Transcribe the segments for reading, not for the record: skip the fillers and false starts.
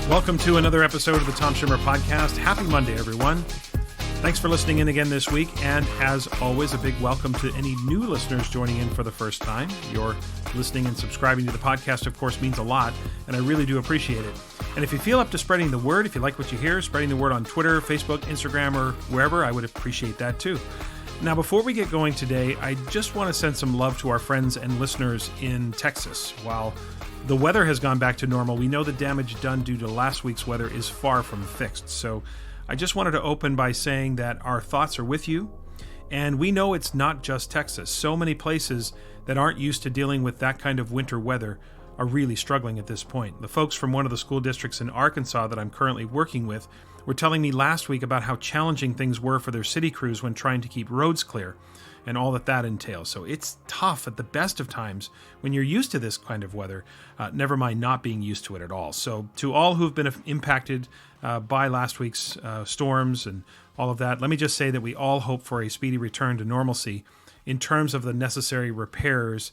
Welcome to another episode of the Tom Schimmer Podcast. Happy Monday, everyone. Thanks for listening in again this week. And as always, a big welcome to any new listeners joining in for the first time. Your listening and subscribing to the podcast, of course, means a lot, and I really do appreciate it. And if you feel up to spreading the word, if you like what you hear, spreading the word on Twitter, Facebook, Instagram, or wherever, I would appreciate that too. Now, before we get going today, I just want to send some love to our friends and listeners in Texas. While the weather has gone back to normal, we know the damage done due to last week's weather is far from fixed. So I just wanted to open by saying that our thoughts are with you. And we know it's not just Texas. So many places that aren't used to dealing with that kind of winter weather are really struggling at this point. The folks from one of the school districts in Arkansas that I'm currently working with were telling me last week about how challenging things were for their city crews when trying to keep roads clear and all that entails. So it's tough at the best of times when you're used to this kind of weather, never mind not being used to it at all. So to all who've been impacted by last week's storms and all of that, let me just say that we all hope for a speedy return to normalcy in terms of the necessary repairs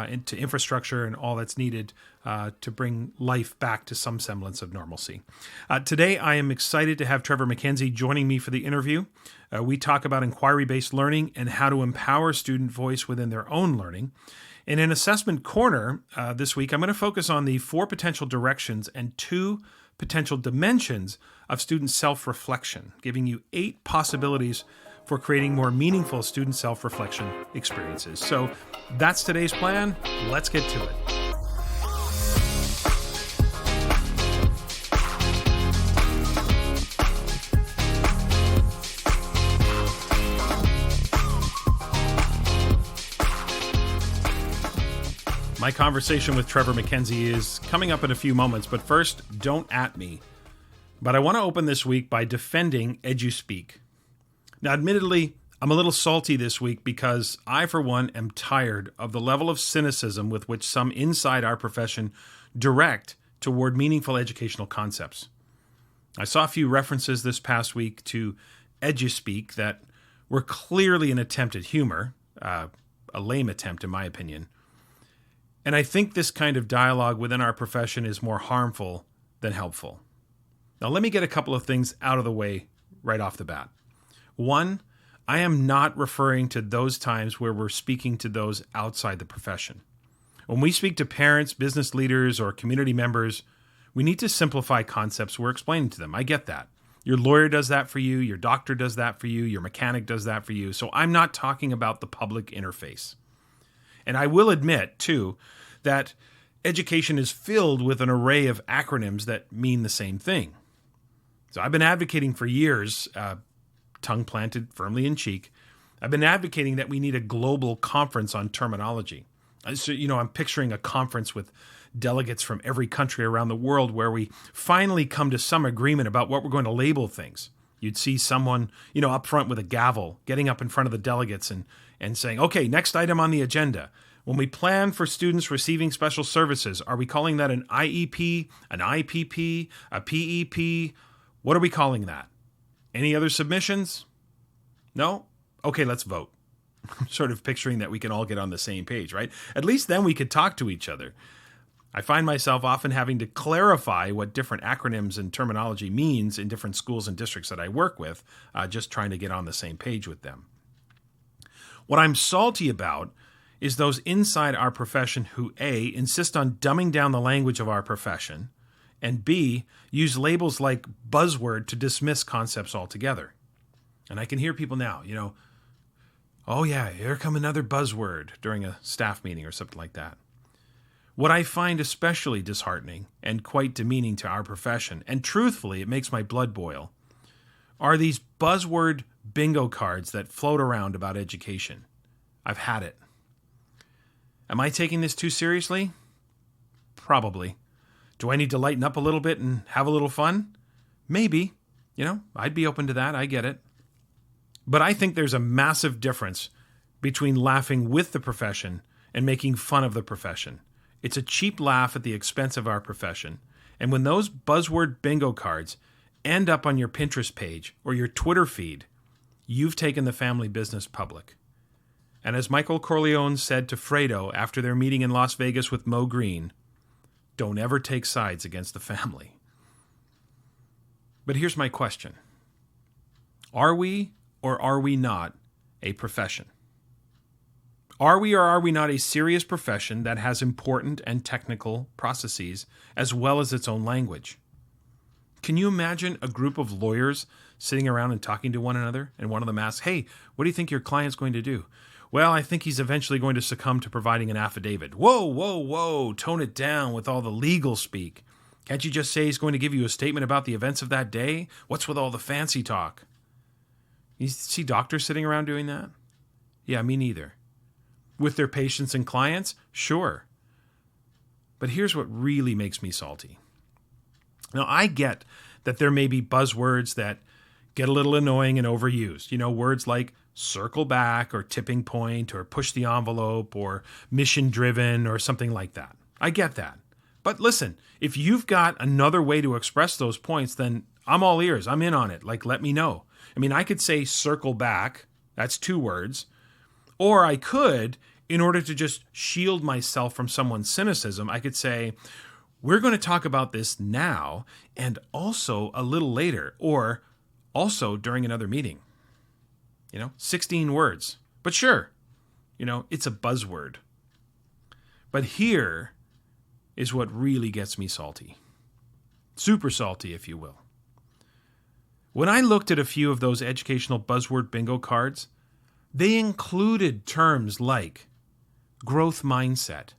into infrastructure and all that's needed to bring life back to some semblance of normalcy. Today, I am excited to have Trevor McKenzie joining me for the interview. We talk about inquiry-based learning and how to empower student voice within their own learning. And in Assessment Corner this week, I'm going to focus on the 4 potential directions and 2 potential dimensions of student self-reflection, giving you 8 possibilities for creating more meaningful student self-reflection experiences. So that's today's plan. Let's get to it. My conversation with Trevor McKenzie is coming up in a few moments, but first, don't at me. But I want to open this week by defending EduSpeak. Now, admittedly, I'm a little salty this week because I, for one, am tired of the level of cynicism with which some inside our profession direct toward meaningful educational concepts. I saw a few references this past week to EduSpeak that were clearly an attempt at humor, a lame attempt in my opinion. And I think this kind of dialogue within our profession is more harmful than helpful. Now, let me get a couple of things out of the way right off the bat. One, I am not referring to those times where we're speaking to those outside the profession. When we speak to parents, business leaders, or community members, we need to simplify concepts we're explaining to them. I get that. Your lawyer does that for you, your doctor does that for you, your mechanic does that for you. So I'm not talking about the public interface. And I will admit, too, that education is filled with an array of acronyms that mean the same thing. So I've been advocating for years, tongue planted firmly in cheek, I've been advocating that we need a global conference on terminology. So, I'm picturing a conference with delegates from every country around the world where we finally come to some agreement about what we're going to label things. You'd see someone, up front with a gavel, getting up in front of the delegates and saying, okay, next item on the agenda. When we plan for students receiving special services, are we calling that an IEP, an IPP, a PEP? What are we calling that? Any other submissions? No? Okay, let's vote. I'm sort of picturing that we can all get on the same page, right? At least then we could talk to each other. I find myself often having to clarify what different acronyms and terminology means in different schools and districts that I work with, just trying to get on the same page with them. What I'm salty about is those inside our profession who A, insist on dumbing down the language of our profession, and B, use labels like Buzzword to dismiss concepts altogether. And I can hear people now, oh yeah, here come another buzzword during a staff meeting or something like that. What I find especially disheartening and quite demeaning to our profession, and truthfully, it makes my blood boil, are these buzzword bingo cards that float around about education. I've had it. Am I taking this too seriously? Probably. Do I need to lighten up a little bit and have a little fun? Maybe. I'd be open to that. I get it. But I think there's a massive difference between laughing with the profession and making fun of the profession. It's a cheap laugh at the expense of our profession. And when those buzzword bingo cards end up on your Pinterest page or your Twitter feed, you've taken the family business public. And as Michael Corleone said to Fredo after their meeting in Las Vegas with Mo Green, don't ever take sides against the family. But here's my question. Are we or are we not a profession? Are we or are we not a serious profession that has important and technical processes as well as its own language? Can you imagine a group of lawyers sitting around and talking to one another, and one of them asks, "Hey, what do you think your client's going to do?" "Well, I think he's eventually going to succumb to providing an affidavit." Whoa, whoa, whoa, tone it down with all the legal speak. Can't you just say he's going to give you a statement about the events of that day? What's with all the fancy talk? You see doctors sitting around doing that? Yeah, me neither. With their patients and clients? Sure. But here's what really makes me salty. Now, I get that there may be buzzwords that get a little annoying and overused. You know, words like circle back or tipping point or push the envelope or mission driven or something like that. I get that. But listen, if you've got another way to express those points, then I'm all ears. I'm in on it. Like, let me know. I mean, I could say circle back. That's 2 words. Or I could, in order to just shield myself from someone's cynicism, I could say, we're going to talk about this now and also a little later, or also during another meeting. 16 words. But sure, it's a buzzword. But here is what really gets me salty. Super salty, if you will. When I looked at a few of those educational buzzword bingo cards, they included terms like growth mindset,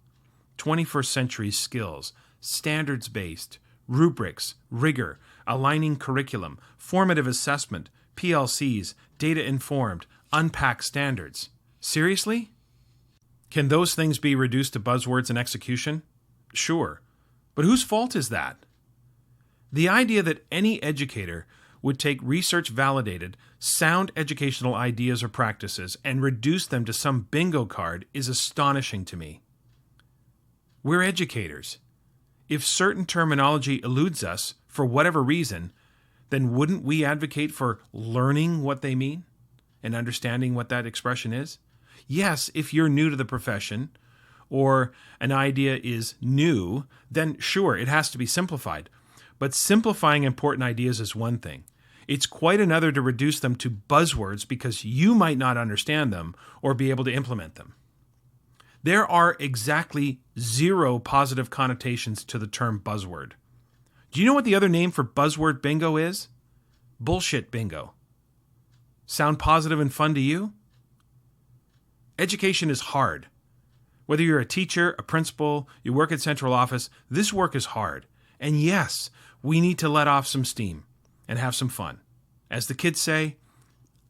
21st century skills, standards-based, rubrics, rigor, aligning curriculum, formative assessment, PLCs, data-informed, unpack standards. Seriously? Can those things be reduced to buzzwords and execution? Sure. But whose fault is that? The idea that any educator would take research-validated, sound educational ideas or practices and reduce them to some bingo card is astonishing to me. We're educators. If certain terminology eludes us for whatever reason, then wouldn't we advocate for learning what they mean and understanding what that expression is? Yes, if you're new to the profession or an idea is new, then sure, it has to be simplified. But simplifying important ideas is one thing. It's quite another to reduce them to buzzwords because you might not understand them or be able to implement them. There are exactly 0 positive connotations to the term buzzword. Do you know what the other name for buzzword bingo is? Bullshit bingo. Sound positive and fun to you? Education is hard. Whether you're a teacher, a principal, you work at central office, this work is hard. And yes, we need to let off some steam and have some fun. As the kids say,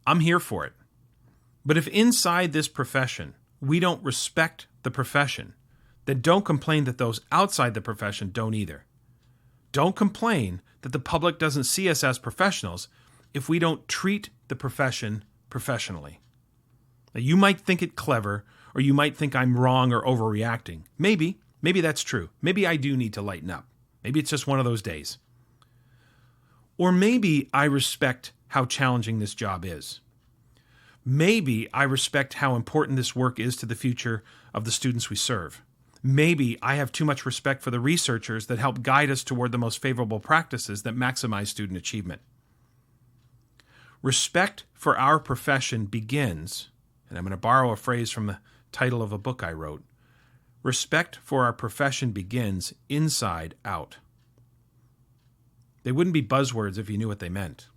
I'm here for it. But if inside this profession we don't respect the profession, then don't complain that those outside the profession don't either. Don't complain that the public doesn't see us as professionals if we don't treat the profession professionally. Now, you might think it clever, or you might think I'm wrong or overreacting. Maybe that's true. Maybe I do need to lighten up. Maybe it's just one of those days. Or maybe I respect how challenging this job is. Maybe I respect how important this work is to the future of the students we serve. Maybe I have too much respect for the researchers that help guide us toward the most favorable practices that maximize student achievement. Respect for our profession begins, and I'm going to borrow a phrase from the title of a book I wrote, respect for our profession begins inside out. They wouldn't be buzzwords if you knew what they meant.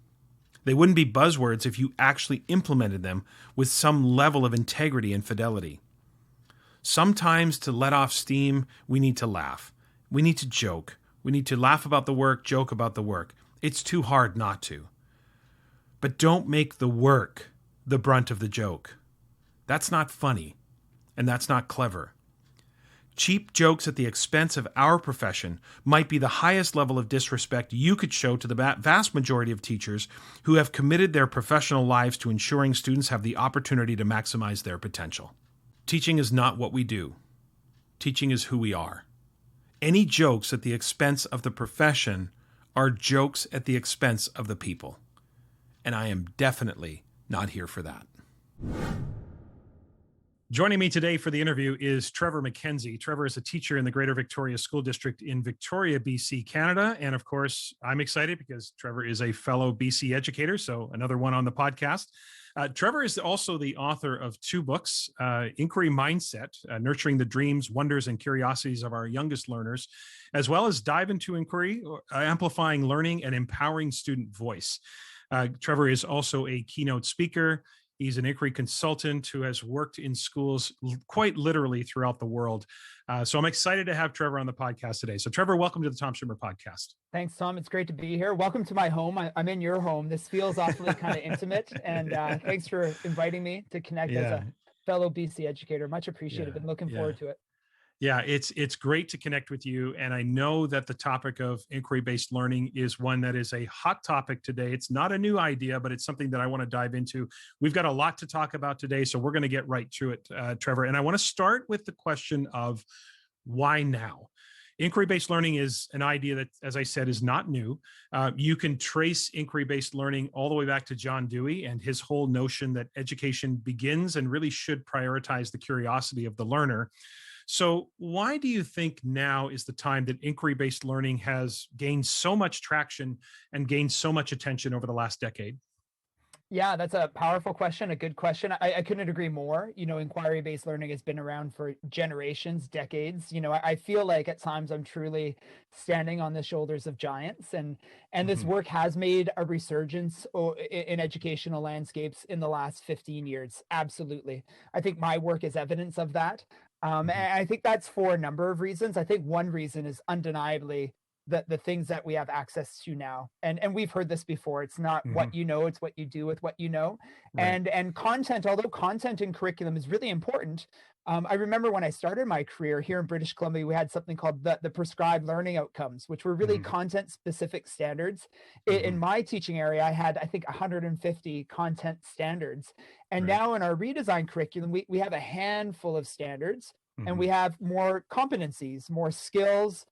They wouldn't be buzzwords if you actually implemented them with some level of integrity and fidelity. Sometimes to let off steam, we need to laugh. We need to joke. We need to laugh about the work, joke about the work. It's too hard not to. But don't make the work the brunt of the joke. That's not funny, and that's not clever. Cheap jokes at the expense of our profession might be the highest level of disrespect you could show to the vast majority of teachers who have committed their professional lives to ensuring students have the opportunity to maximize their potential. Teaching is not what we do. Teaching is who we are. Any jokes at the expense of the profession are jokes at the expense of the people. And I am definitely not here for that. Joining me today for the interview is Trevor MacKenzie. Trevor is a teacher in the Greater Victoria School District in Victoria, BC, Canada. And of course, I'm excited because Trevor is a fellow BC educator, so another one on the podcast. Trevor is also the author of two books, Inquiry Mindset, Nurturing the Dreams, Wonders, and Curiosities of Our Youngest Learners, as well as Dive into Inquiry, Amplifying Learning and Empowering Student Voice. Trevor is also a keynote speaker. He's an inquiry consultant who has worked in schools quite literally throughout the world. So I'm excited to have Trevor on the podcast today. So Trevor, welcome to the Tom Schimmer podcast. Thanks, Tom. It's great to be here. Welcome to my home. I'm in your home. This feels awfully kind of intimate. And thanks for inviting me to connect as a fellow BC educator. Much appreciated. Been looking forward to it. Yeah, it's great to connect with you. And I know that the topic of inquiry-based learning is one that is a hot topic today. It's not a new idea, but it's something that I want to dive into. We've got a lot to talk about today, so we're going to get right to it, Trevor. And I want to start with the question of why now? Inquiry-based learning is an idea that, as I said, is not new. You can trace inquiry-based learning all the way back to John Dewey and his whole notion that education begins and really should prioritize the curiosity of the learner. So why do you think now is the time that inquiry-based learning has gained so much traction and gained so much attention over the last decade? Yeah, that's a powerful question, a good question. I couldn't agree more. Inquiry-based learning has been around for generations, decades. I feel like at times I'm truly standing on the shoulders of giants, and this work has made a resurgence in educational landscapes in the last 15 years. Absolutely. I think my work is evidence of that. And I think that's for a number of reasons. I think one reason is undeniably the things that we have access to now. And we've heard this before. It's not what you know, it's what you do with what you know. Right. And content, although content in curriculum is really important. I remember when I started my career here in British Columbia, we had something called the prescribed learning outcomes, which were really content specific standards. In my teaching area, I had, I think, 150 content standards. And now in our redesigned curriculum, we have a handful of standards, and we have more competencies, more skills,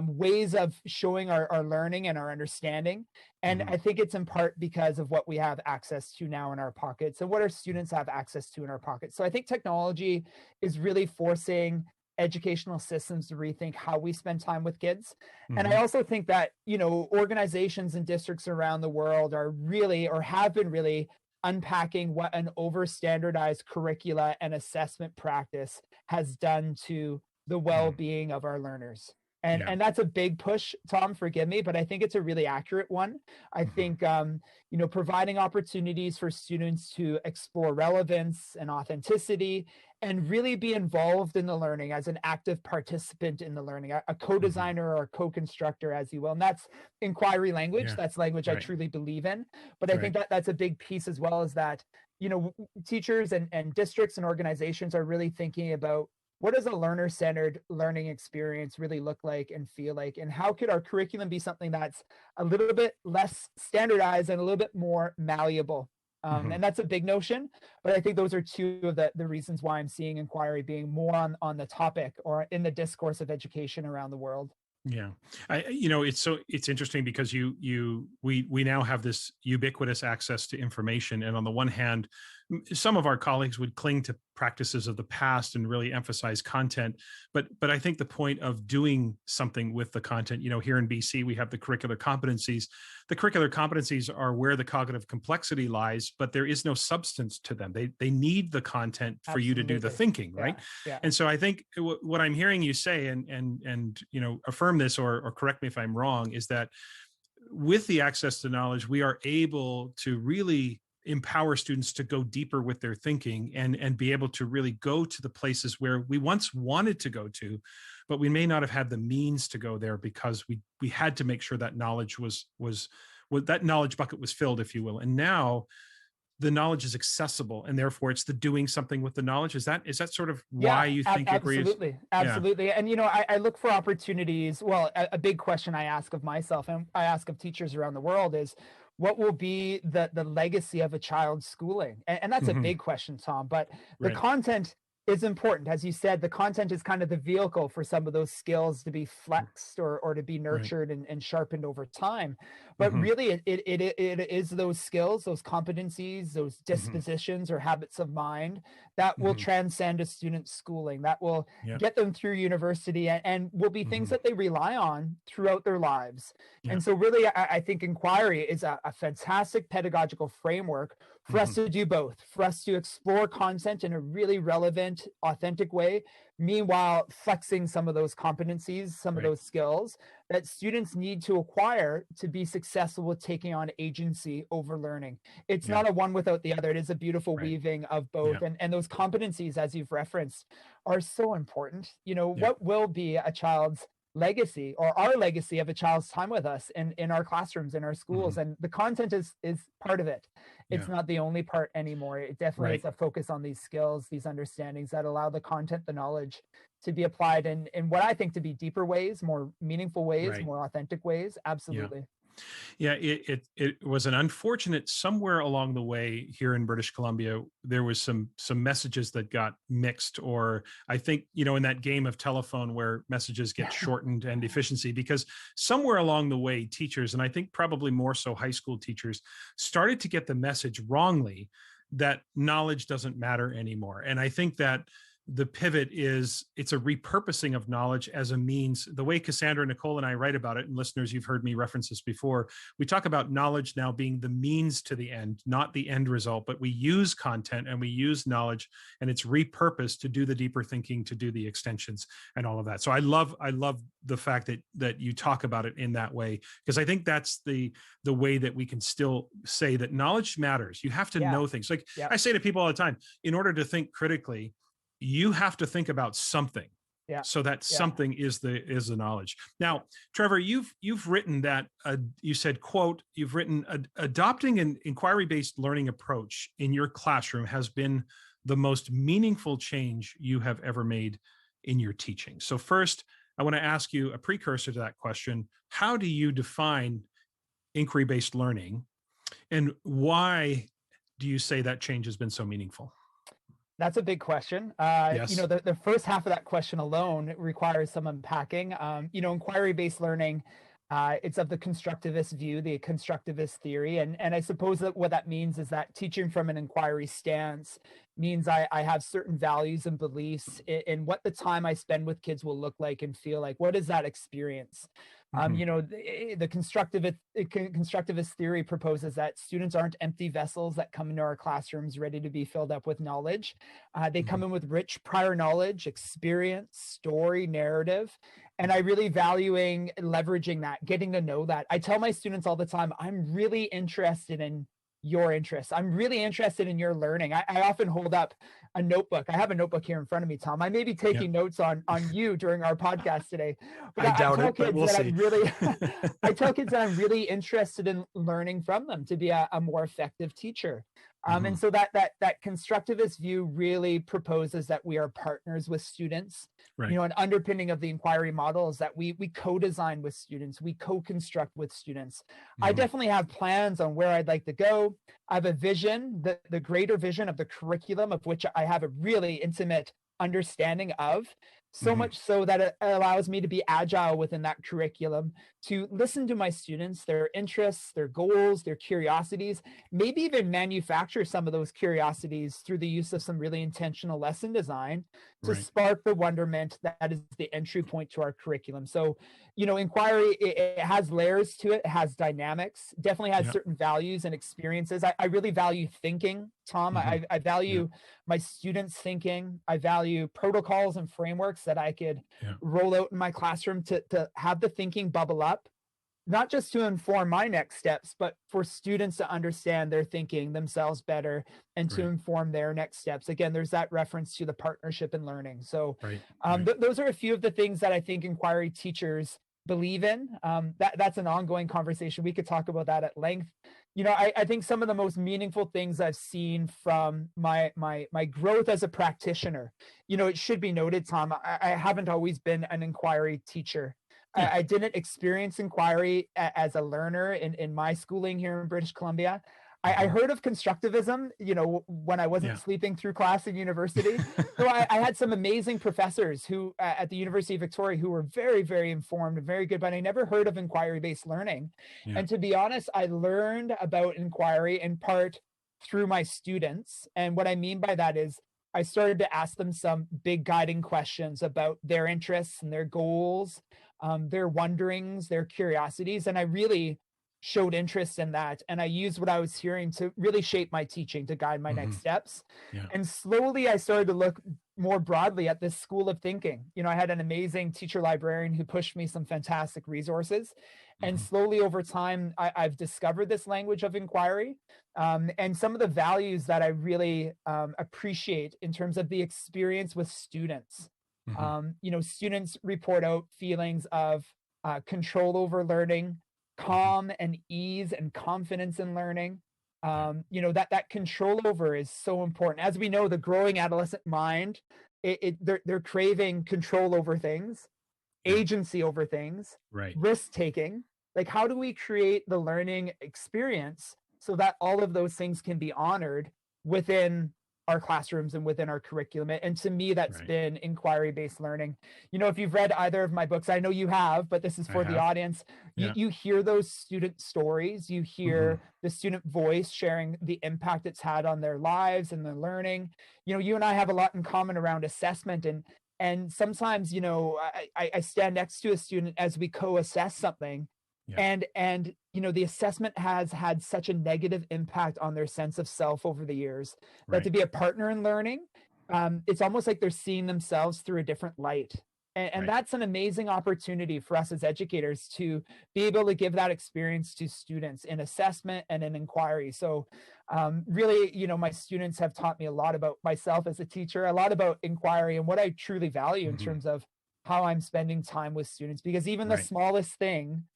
ways of showing our learning and our understanding. And I think it's in part because of what we have access to now in our pockets and what our students have access to in our pockets. So I think technology is really forcing educational systems to rethink how we spend time with kids. And I also think that, organizations and districts around the world are really, or have been really, unpacking what an over-standardized curricula and assessment practice has done to the well-being of our learners. And that's a big push, Tom, forgive me, but I think it's a really accurate one. I think, providing opportunities for students to explore relevance and authenticity and really be involved in the learning as an active participant in the learning, a co-designer or a co-constructor, as you will. And that's inquiry language. Yeah. That's language I truly believe in. But I think that's a big piece as well, as that, teachers and districts and organizations are really thinking about, what does a learner-centered learning experience really look like and feel like? And how could our curriculum be something that's a little bit less standardized and a little bit more malleable? And that's a big notion, but I think those are two of the reasons why I'm seeing inquiry being more on the topic or in the discourse of education around the world. Yeah. It's interesting because we now have this ubiquitous access to information. And on the one hand, some of our colleagues would cling to practices of the past and really emphasize content. But I think the point of doing something with the content, here in BC, we have the curricular competencies. The curricular competencies are where the cognitive complexity lies, but there is no substance to them. They need the content for you to do the thinking, right? Yeah. And so I think what I'm hearing you say, and affirm this or correct me if I'm wrong, is that with the access to knowledge, we are able to really empower students to go deeper with their thinking and be able to really go to the places where we once wanted to go to, but we may not have had the means to go there because we had to make sure that knowledge was that knowledge bucket was filled, if you will. And now the knowledge is accessible, and therefore it's the doing something with the knowledge. Is that sort of why you think absolutely. And I look for opportunities. Well, a big question I ask of myself and I ask of teachers around the world is, what will be the legacy of a child's schooling? And that's a big question, Tom. But the content is important. As you said, the content is kind of the vehicle for some of those skills to be flexed or to be Right. nurtured and sharpened over time. But Hmm. really, it is those skills, those competencies, those Hmm. dispositions or habits of mind that will Hmm. transcend a student's schooling, that will Yeah. get them through university and will be things Hmm. that they rely on throughout their lives. Yeah. And so, really, I think inquiry is a fantastic pedagogical framework for us Hmm. to do both, for us to explore content in a really relevant, authentic way, meanwhile flexing some of those competencies, some of Right. those skills that students need to acquire to be successful with taking on agency over learning. It's Yeah. not a one without the other. It is a beautiful Right. weaving of Yeah. both. And those competencies, as you've referenced, are so important. Yeah. What will be a child's legacy or our legacy of a child's time with us in our classrooms, in our Hmm. schools? And the content is part of it. Yeah. It's not the only part anymore. It definitely is Right. a focus on these skills, these understandings that allow the content, the knowledge to be applied in what I think to be deeper ways, more meaningful ways, Right. more authentic ways. Yeah. Absolutely. Yeah, it was an unfortunate somewhere along the way here in British Columbia. There was some messages that got mixed, or I think in that game of telephone where messages get shortened and efficiency, because somewhere along the way, teachers, and I think probably more so high school teachers, started to get the message wrongly that knowledge doesn't matter anymore. And I think that the pivot is it's a repurposing of knowledge as a means. The way Cassandra, Nicole, and I write about it, and listeners, you've heard me reference this before, we talk about knowledge now being the means to the end, not the end result, but we use content and we use knowledge and it's repurposed to do the deeper thinking, to do the extensions and all of that. So I love the fact that you talk about it in that way, because I think that's the way that we can still say that knowledge matters. You have to Yeah. know things. Like Yep. I say to people all the time, in order to think critically, you have to think about something, Yeah. so that Yeah. something is the knowledge. Now, Trevor, you've written that you said, quote, you've written, adopting an inquiry-based learning approach in your classroom has been the most meaningful change you have ever made in your teaching. So first, I want to ask you a precursor to that question. How do you define inquiry-based learning, and why do you say that change has been so meaningful? That's a big question. Yes. The first half of that question alone requires some unpacking. Inquiry-based learning, it's of the constructivist view, the constructivist theory. And I suppose that what that means is that teaching from an inquiry stance means I have certain values and beliefs in what the time I spend with kids will look like and feel like. What is that experience? Mm-hmm. The constructivist theory proposes that students aren't empty vessels that come into our classrooms ready to be filled up with knowledge. They Mm-hmm. come in with rich prior knowledge, experience, story, narrative. And I really valuing leveraging that, getting to know that. I tell my students all the time, I'm really interested in your interests. I'm really interested in your learning. I often hold up a notebook. I have a notebook here in front of me, Tom. I may be Yeah. taking notes on you during our podcast today, but I I doubt tell it, but kids we'll that see. I'm really, I tell kids that I'm really interested in learning from them to be a more effective teacher. Mm-hmm. And so that constructivist view really proposes that we are partners with students. Right. An underpinning of the inquiry model is that we co-design with students, we co-construct with students. I Mm-hmm. definitely have plans on where I'd like to go. I have a vision, the greater vision of the curriculum, of which I have a really intimate understanding of, so Mm-hmm. much so that it allows me to be agile within that curriculum, to listen to my students, their interests, their goals, their curiosities, maybe even manufacture some of those curiosities through the use of some really intentional lesson design to Right. spark the wonderment that is the entry point to our curriculum. So, inquiry, it has layers to it, it has dynamics, definitely has Yeah. certain values and experiences. I really value thinking, Tom. Mm-hmm. I Yeah. value my students thinking. I value protocols and frameworks that I could Yeah. roll out in my classroom to have the thinking bubble up, not just to inform my next steps, but for students to understand their thinking themselves better and to Right. inform their next steps. Again, there's that reference to the partnership in learning. So Right. Right. those are a few of the things that I think inquiry teachers believe in. That's an ongoing conversation. We could talk about that at length. I think some of the most meaningful things I've seen from my growth as a practitioner, it should be noted, Tom, I haven't always been an inquiry teacher. Yeah. I didn't experience inquiry as a learner in my schooling here in British Columbia. I heard of constructivism, when I wasn't Yeah. sleeping through class in university. So I had some amazing professors who at the University of Victoria who were very, very informed and very good, but I never heard of inquiry-based learning. Yeah. And to be honest, I learned about inquiry in part through my students. And what I mean by that is I started to ask them some big guiding questions about their interests and their goals, their wonderings, their curiosities. And I really showed interest in that. And I used what I was hearing to really shape my teaching to guide my Hmm. next steps. Yeah. And slowly I started to look more broadly at this school of thinking. I had an amazing teacher librarian who pushed me some fantastic resources. And Hmm. slowly over time, I've discovered this language of inquiry, and some of the values that I really appreciate in terms of the experience with students. Hmm. Students report out feelings of control over learning, Hmm. calm and ease and confidence in learning. Yeah. That control over is so important. As we know, the growing adolescent mind, they're craving control over things, Yeah. agency over things, Right. risk taking. Like, how do we create the learning experience so that all of those things can be honored within our classrooms and within our curriculum? And to me, that's Right. been inquiry based learning. If you've read either of my books, I know you have, but this is I for the have. audience. You, Yeah. you hear those student stories, you Hmm. hear the student voice sharing the impact it's had on their lives and their learning. You and I have a lot in common around assessment, and sometimes I stand next to a student as we co-assess something, Yeah. and the assessment has had such a negative impact on their sense of self over the years that to Right. be a partner in learning, it's almost like they're seeing themselves through a different light. And Right. that's an amazing opportunity for us as educators to be able to give that experience to students in assessment and in inquiry. So really, my students have taught me a lot about myself as a teacher, a lot about inquiry and what I truly value in Hmm. terms of how I'm spending time with students, because even the Right. smallest thing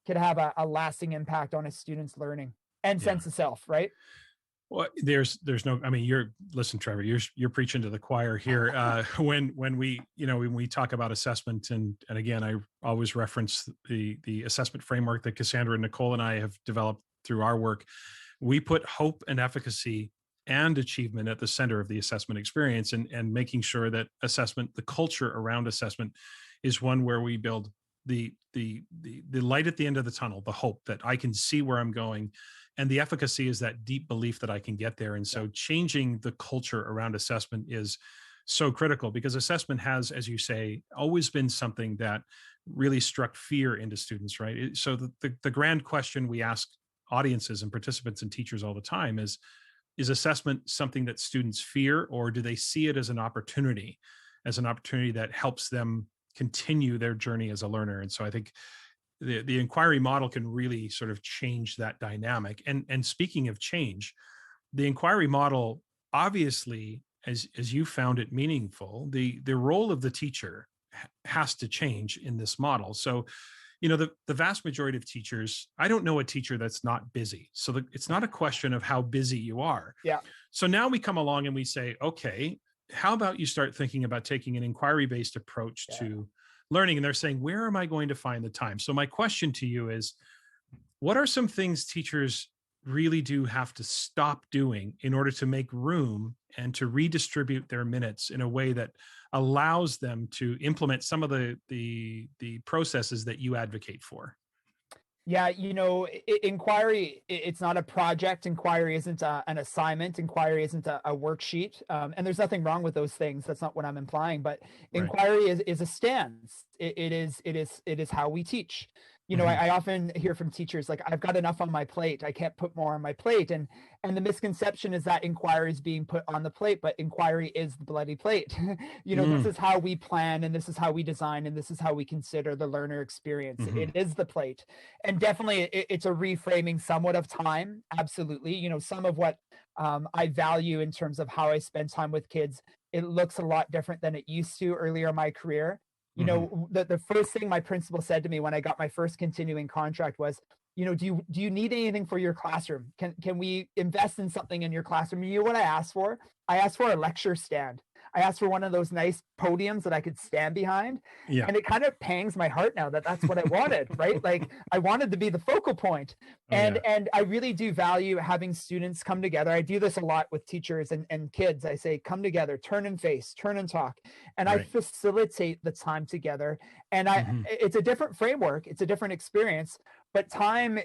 could have a lasting impact on a student's learning and Yeah. sense of self, right? Well, there's no. I mean, listen, Trevor. You're preaching to the choir here. When we talk about assessment, and again, I always reference the assessment framework that Cassandra, Nicole, and I have developed through our work. We put hope and efficacy and achievement at the center of the assessment experience, and making sure that assessment, the culture around assessment, is one where we build the light at the end of the tunnel, the hope that I can see where I'm going, and the efficacy is that deep belief that I can get there. And so changing the culture around assessment is so critical, because assessment has, as you say, always been something that really struck fear into students, right? So the grand question we ask audiences and participants and teachers all the time is assessment something that students fear, or do they see it as an opportunity that helps them continue their journey as a learner? And so I think the inquiry model can really sort of change that dynamic. And speaking of change, the inquiry model, obviously, as you found it meaningful, the role of the teacher has to change in this model. So the vast majority of teachers, I don't know a teacher that's not busy. So it's not a question of how busy you are. Yeah. So now we come along and we say, okay, how about you start thinking about taking an inquiry-based approach Yeah. to learning? And they're saying, where am I going to find the time? So my question to you is, what are some things teachers really do have to stop doing in order to make room and to redistribute their minutes in a way that allows them to implement some of the processes that you advocate for? Yeah, inquiry, it's not a project. Inquiry isn't an assignment. Inquiry isn't a worksheet. And there's nothing wrong with those things. That's not what I'm implying. But Right. inquiry is a stance. It is how we teach. Hmm. I often hear from teachers like, I've got enough on my plate. I can't put more on my plate. And the misconception is that inquiry is being put on the plate, but inquiry is the bloody plate. This Mm. is how we plan, and this is how we design, and this is how we consider the learner experience. Hmm. It is the plate. And definitely it's a reframing somewhat of time. Absolutely. Some of what I value in terms of how I spend time with kids, it looks a lot different than it used to earlier in my career. Hmm. The first thing my principal said to me when I got my first continuing contract was, do you need anything for your classroom? Can we invest in something in your classroom? You know what I asked for? I asked for a lecture stand. I asked for one of those nice podiums that I could stand behind. Yeah. And it kind of pangs my heart now that that's what I wanted, right? Like I wanted to be the focal point. And I really do value having students come together. I do this a lot with teachers and kids. I say, come together, turn and face, turn and talk. And I facilitate the time together. And it's a different framework. It's a different experience, but time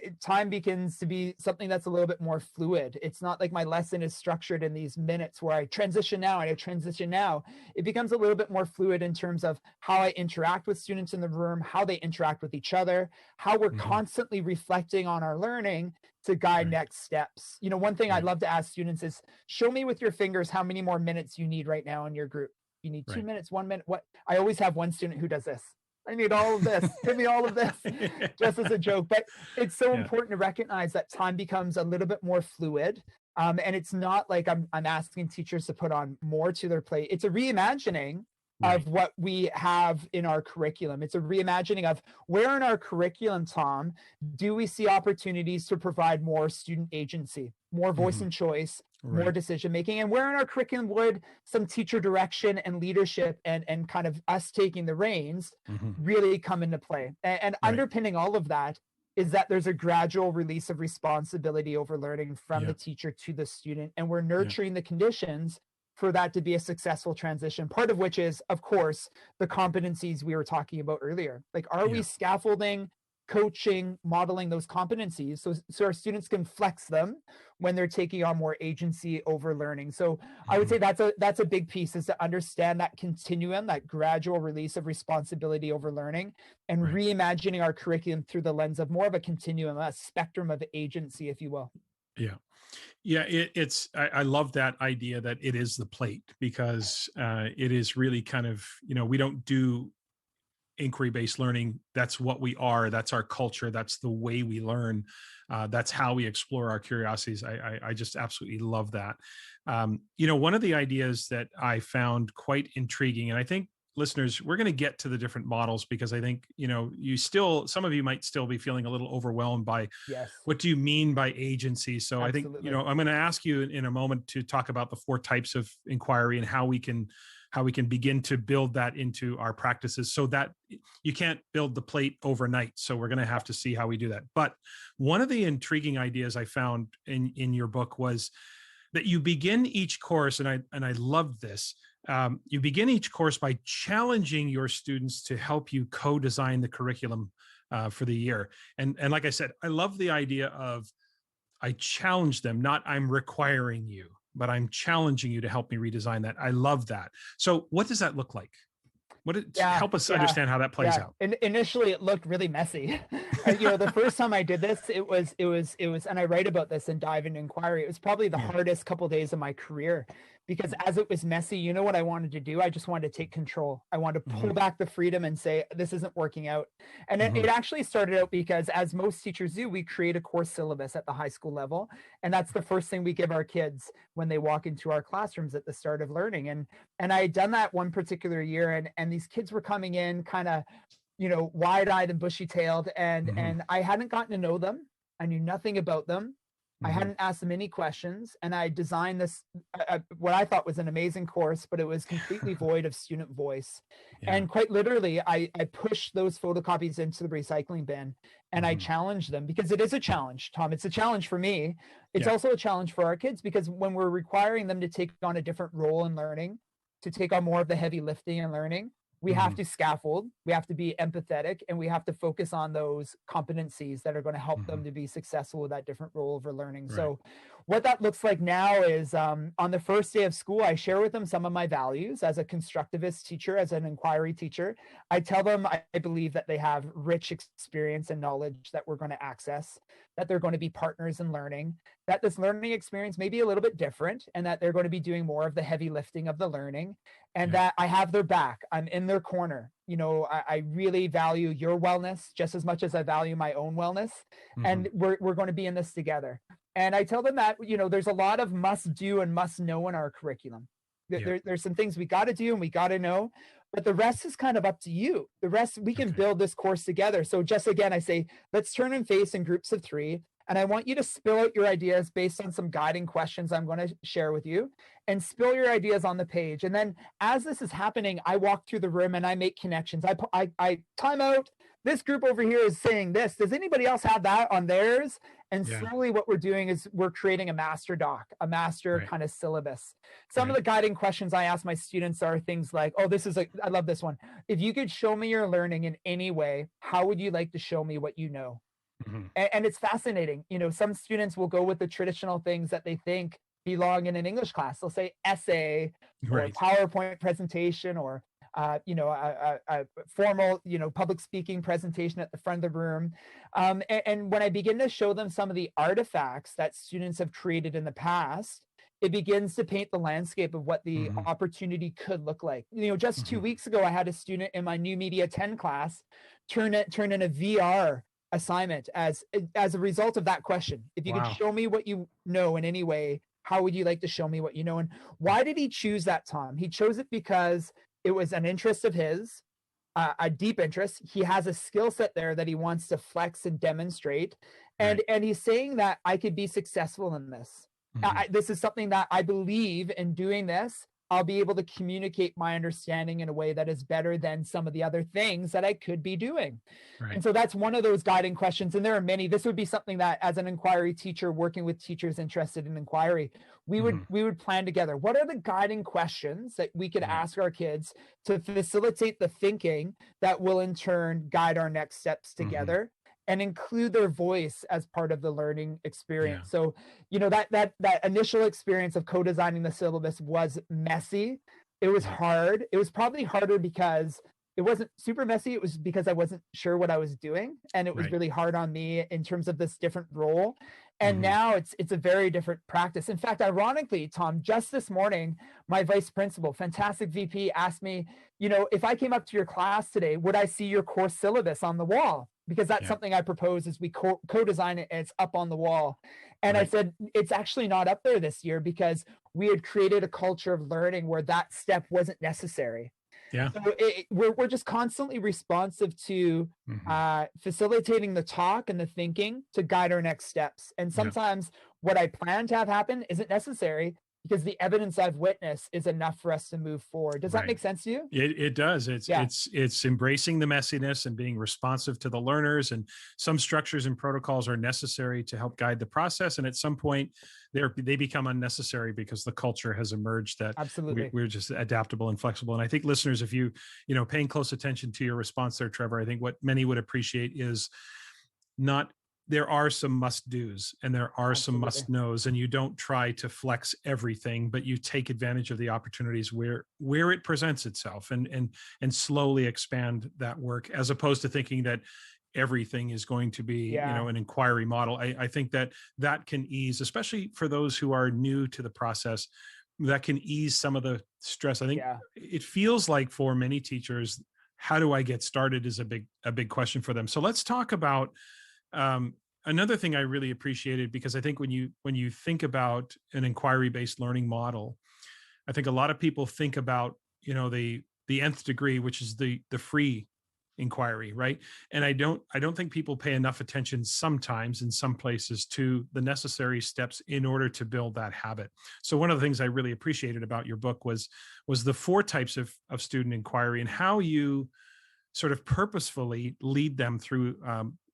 begins to be something that's a little bit more fluid. It's not like my lesson is structured in these minutes where I transition now and I transition now. It becomes a little bit more fluid in terms of how I interact with students in the room, how they interact with each other, how we're constantly reflecting on our learning to guide next steps. You know, one thing I'd love to ask students is, show me with your fingers how many more minutes you need right now in your group. You need 2 minutes, 1 minute. What? I always have one student who does this. I need all of this. Give me all of this, just as a joke. But it's so important to recognize that time becomes a little bit more fluid. And it's not like I'm asking teachers to put on more to their plate. It's a reimagining of what we have in our curriculum. It's a reimagining of where in our curriculum, Tom, do we see opportunities to provide more student agency, more voice and choice, more decision making, and where in our curriculum would some teacher direction and leadership and kind of us taking the reins really come into play. And underpinning all of that is that there's a gradual release of responsibility over learning from the teacher to the student, and we're nurturing the conditions for that to be a successful transition, part of which is, of course, the competencies we were talking about earlier. Like, are we scaffolding, coaching, modeling those competencies so our students can flex them when they're taking on more agency over learning? So I would say that's a big piece, is to understand that continuum, that gradual release of responsibility over learning, and reimagining our curriculum through the lens of more of a continuum, a spectrum of agency, if you will. I love that idea that it is the plate, because it is really kind of, we don't do inquiry-based learning. That's what we are. That's our culture. That's the way we learn. That's how we explore our curiosities. I just absolutely love that. One of the ideas that I found quite intriguing, and I think listeners, we're going to get to the different models, because I think, some of you might still be feeling a little overwhelmed by what do you mean by agency? So absolutely. I think, I'm going to ask you in a moment to talk about the 4 types of inquiry and how we can begin to build that into our practices, so that you can't build the plate overnight. So we're going to have to see how we do that. But one of the intriguing ideas I found in your book was that you begin each course, and I loved this. You begin each course by challenging your students to help you co-design the curriculum for the year. And like I said, I love the idea of, I challenge them, not I'm requiring you, but I'm challenging you to help me redesign that. I love that. So what does that look like? Help us understand how that plays out. Initially, it looked really messy. The first time I did this, it was, and I write about this in Dive into Inquiry. It was probably the hardest couple of days of my career, because as it was messy, you know what I wanted to do? I just wanted to take control. I wanted to pull back the freedom and say, this isn't working out. And it actually started out because, as most teachers do, we create a course syllabus at the high school level. And that's the first thing we give our kids when they walk into our classrooms at the start of learning. And I had done that one particular year, and these kids were coming in kind of, wide-eyed and bushy-tailed, and I hadn't gotten to know them. I knew nothing about them. I hadn't asked them any questions, and I designed this, what I thought was an amazing course, but it was completely void of student voice. And quite literally, I pushed those photocopies into the recycling bin, and I challenged them, because it is a challenge, Tom. It's a challenge for me. It's also a challenge for our kids, because when we're requiring them to take on a different role in learning, to take on more of the heavy lifting and learning, we have to scaffold, we have to be empathetic, and we have to focus on those competencies that are going to help them to be successful with that different role over learning. So what that looks like now is, on the first day of school, I share with them some of my values as a constructivist teacher, as an inquiry teacher. I tell them I believe that they have rich experience and knowledge that we're going to access, that they're going to be partners in learning, that this learning experience may be a little bit different, and that they're going to be doing more of the heavy lifting of the learning, and that I have their back. I'm in their corner. I really value your wellness just as much as I value my own wellness. And we're going to be in this together. And I tell them that, there's a lot of must do and must know in our curriculum. There's some things we got to do and we got to know, but the rest is kind of up to you. The rest, we can build this course together. So just again, I say, let's turn and face in groups of 3. And I want you to spill out your ideas based on some guiding questions I'm going to share with you, and spill your ideas on the page. And then as this is happening, I walk through the room and I make connections. I time out. This group over here is saying this. Does anybody else have that on theirs? And slowly what we're doing is we're creating a master doc, a master kind of syllabus. Some of the guiding questions I ask my students are things like, oh, I love this one. If you could show me your learning in any way, how would you like to show me what you know? And it's fascinating. Some students will go with the traditional things that they think belong in an English class. They'll say essay or PowerPoint presentation or a formal, public speaking presentation at the front of the room. And when I begin to show them some of the artifacts that students have created in the past, it begins to paint the landscape of what the opportunity could look like. Just 2 weeks ago, I had a student in my New Media 10 class turn in a VR assignment as a result of that question. If you could show me what you know in any way, how would you like to show me what you know? And why did he choose that, Tom? He chose it because it was an interest of his, a deep interest. He has a skill set there that he wants to flex and demonstrate. And he's saying that I could be successful in this. This is something that I believe in doing this. I'll be able to communicate my understanding in a way that is better than some of the other things that I could be doing. And so that's one of those guiding questions. And there are many. This would be something that as an inquiry teacher working with teachers interested in inquiry, we would plan together. What are the guiding questions that we could ask our kids to facilitate the thinking that will in turn guide our next steps together? And include their voice as part of the learning experience. So, that initial experience of co-designing the syllabus was messy. It was hard. It was probably harder because it wasn't super messy. It was because I wasn't sure what I was doing. And it was really hard on me in terms of this different role. And now it's a very different practice. In fact, ironically, Tom, just this morning, my vice principal, fantastic VP, asked me, if I came up to your class today, would I see your course syllabus on the wall? Because that's something I propose is we co-design it and it's up on the wall. And I said, it's actually not up there this year because we had created a culture of learning where that step wasn't necessary. So we're just constantly responsive to facilitating the talk and the thinking to guide our next steps. And sometimes what I plan to have happen isn't necessary because the evidence I've witnessed is enough for us to move forward. Does that make sense to you? It does. It's embracing the messiness and being responsive to the learners, and some structures and protocols are necessary to help guide the process. And at some point they become unnecessary because the culture has emerged that we're just adaptable and flexible. And I think listeners, if paying close attention to your response there, Trevor, I think what many would appreciate is there are some must do's and there are some must knows, and you don't try to flex everything, but you take advantage of the opportunities where it presents itself and slowly expand that work, as opposed to thinking that everything is going to be, an inquiry model. I think that can ease, especially for those who are new to the process, that can ease some of the stress. I think it feels like for many teachers, how do I get started is a big question for them. So let's talk about, another thing I really appreciated, because I think when you think about an inquiry-based learning model, I think a lot of people think about, the nth degree, which is the free inquiry, right? And I don't think people pay enough attention sometimes in some places to the necessary steps in order to build that habit. So one of the things I really appreciated about your book was the 4 types of student inquiry and how you sort of purposefully lead them through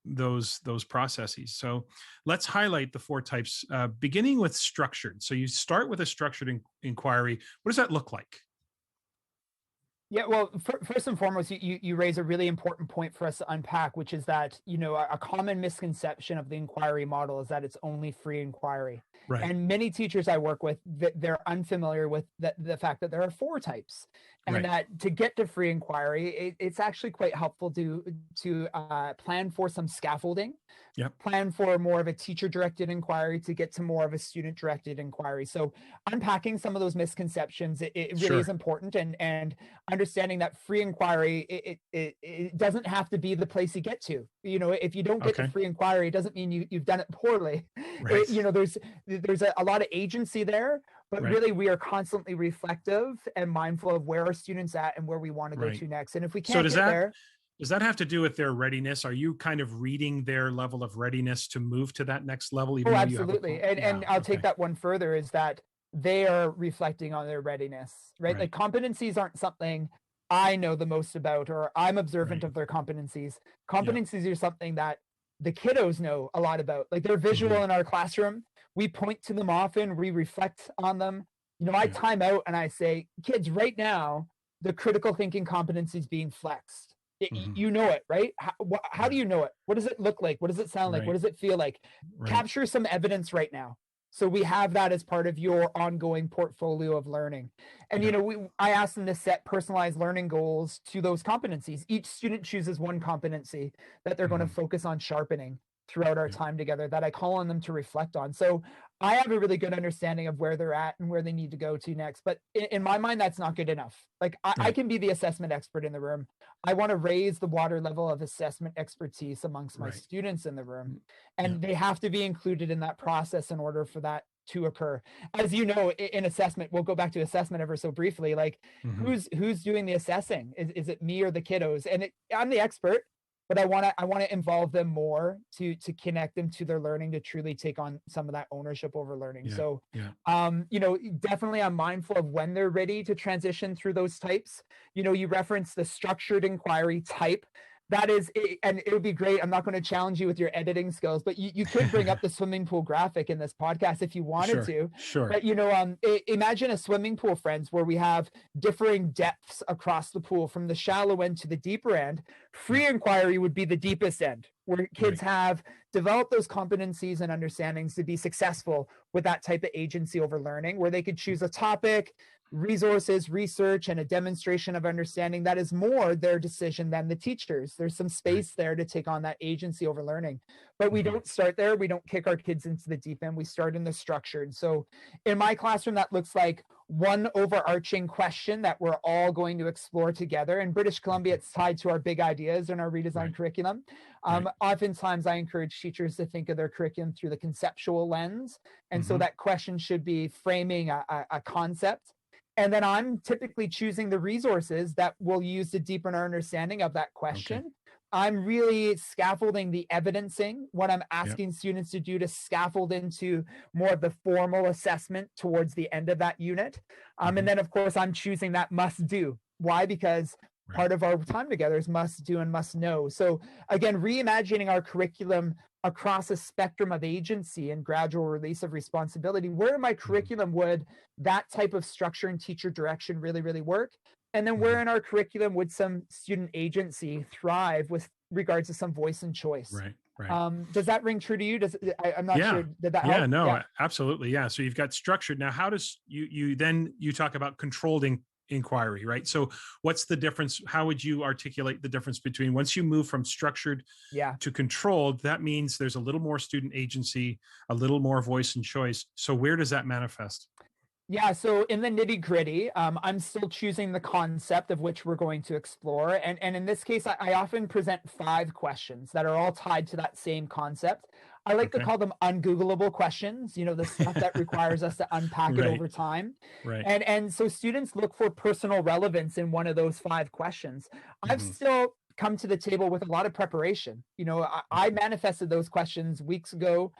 those processes. So let's highlight the 4 types, beginning with structured. So you start with a structured inquiry. What does that look like? Yeah, well, first and foremost, you raise a really important point for us to unpack, which is that, a common misconception of the inquiry model is that it's only free inquiry. Right. And many teachers I work with, they're unfamiliar with the fact that there are 4 types. And that to get to free inquiry, it's actually quite helpful to plan for some scaffolding, plan for more of a teacher-directed inquiry to get to more of a student-directed inquiry. So unpacking some of those misconceptions, it really is important, and understanding that free inquiry, it doesn't have to be the place you get to. If you don't get to free inquiry, it doesn't mean you've done it poorly. Right. There's a lot of agency there, but really we are constantly reflective and mindful of where our students at and where we want to go to next. And if we can't Does that have to do with their readiness? Are you kind of reading their level of readiness to move to that next level, even Oh, though you have a absolutely. yeah, And I'll take okay, that one further, is that they are reflecting on their readiness, right? Like right, competencies aren't something I know the most about, or I'm observant right, of their competencies. yeah, Competencies are something that the kiddos know a lot about. Like they're hmm, visual in our classroom. We point to them often, we reflect on them. I yeah, time out and I say, kids, right now, the critical thinking competency is being flexed. hmm, You know it, right? How yeah, do you know it? What does it look like? What does it sound like? What right, does it feel like? right, Capture some evidence right now. So we have that as part of your ongoing portfolio of learning. And yeah, I ask them to set personalized learning goals to those competencies. Each student chooses one competency that they're going to hmm, focus on sharpening throughout our yeah, time together, that I call on them to reflect on. So I have a really good understanding of where they're at and where they need to go to next. But in my mind, that's not good enough. Like I right, can be the assessment expert in the room. I want to raise the water level of assessment expertise amongst my right, students in the room. yeah, And they have to be included in that process in order for that to occur. As you know, in assessment, we'll go back to assessment ever so briefly. Like hmm, who's doing the assessing? Is it me or the kiddos? And I'm the expert, but I want to involve them more to connect them to their learning, to truly take on some of that ownership over learning. yeah, So yeah, definitely I'm mindful of when they're ready to transition through those types. You reference the structured inquiry type. That is, and it would be great. I'm not going to challenge you with your editing skills, but you could bring up the swimming pool graphic in this podcast if you wanted sure, to. sure, But imagine a swimming pool, friends, where we have differing depths across the pool, from the shallow end to the deeper end. yeah, Free inquiry would be the deepest end, where kids right, have developed those competencies and understandings to be successful with that type of agency over learning, where they could choose a topic, resources, research, and a demonstration of understanding that is more their decision than the teachers. There's some right, space there to take on that agency over learning. But we hmm, don't start there. We don't kick our kids into the deep end. We start in the structured. So in my classroom, that looks like one overarching question that we're all going to explore together. In British Columbia, okay, it's tied to our big ideas and our redesigned right, curriculum. right, Oftentimes, I encourage teachers to think of their curriculum through the conceptual lens. And so hmm, that question should be framing a concept. And then I'm typically choosing the resources that we'll use to deepen our understanding of that okay, question. I'm really scaffolding the evidencing, what I'm yeah, asking students to do to scaffold into more of the formal assessment towards the end of that unit. And hmm, then, of course, I'm choosing that must do. Why? Because right, part of our time together is must do and must know. So, again, reimagining our curriculum across a spectrum of agency and gradual release of responsibility. Where in my hmm, curriculum would that type of structure and teacher direction really, really work? And then hmm, where in our curriculum would some student agency thrive with regards to some voice and choice? right, right. Does that ring true to you? I'm not Yeah. sure. Did that Yeah, help? no, Yeah. absolutely. Yeah. So you've got structured. Now, how does you talk about controlled inquiry, right? So what's the difference? How would you articulate the difference between, once you move from structured Yeah. to controlled, that means there's a little more student agency, a little more voice and choice. So where does that manifest? Yeah, so in the nitty gritty, I'm still choosing the concept of which we're going to explore. And in this case, I often present 5 questions that are all tied to that same concept. I like to Okay. call them ungoogleable questions, the stuff that requires us to unpack it Right. over time. Right. And so students look for personal relevance in one of those 5 questions. I've Hmm. still come to the table with a lot of preparation. I Okay. manifested those questions weeks ago.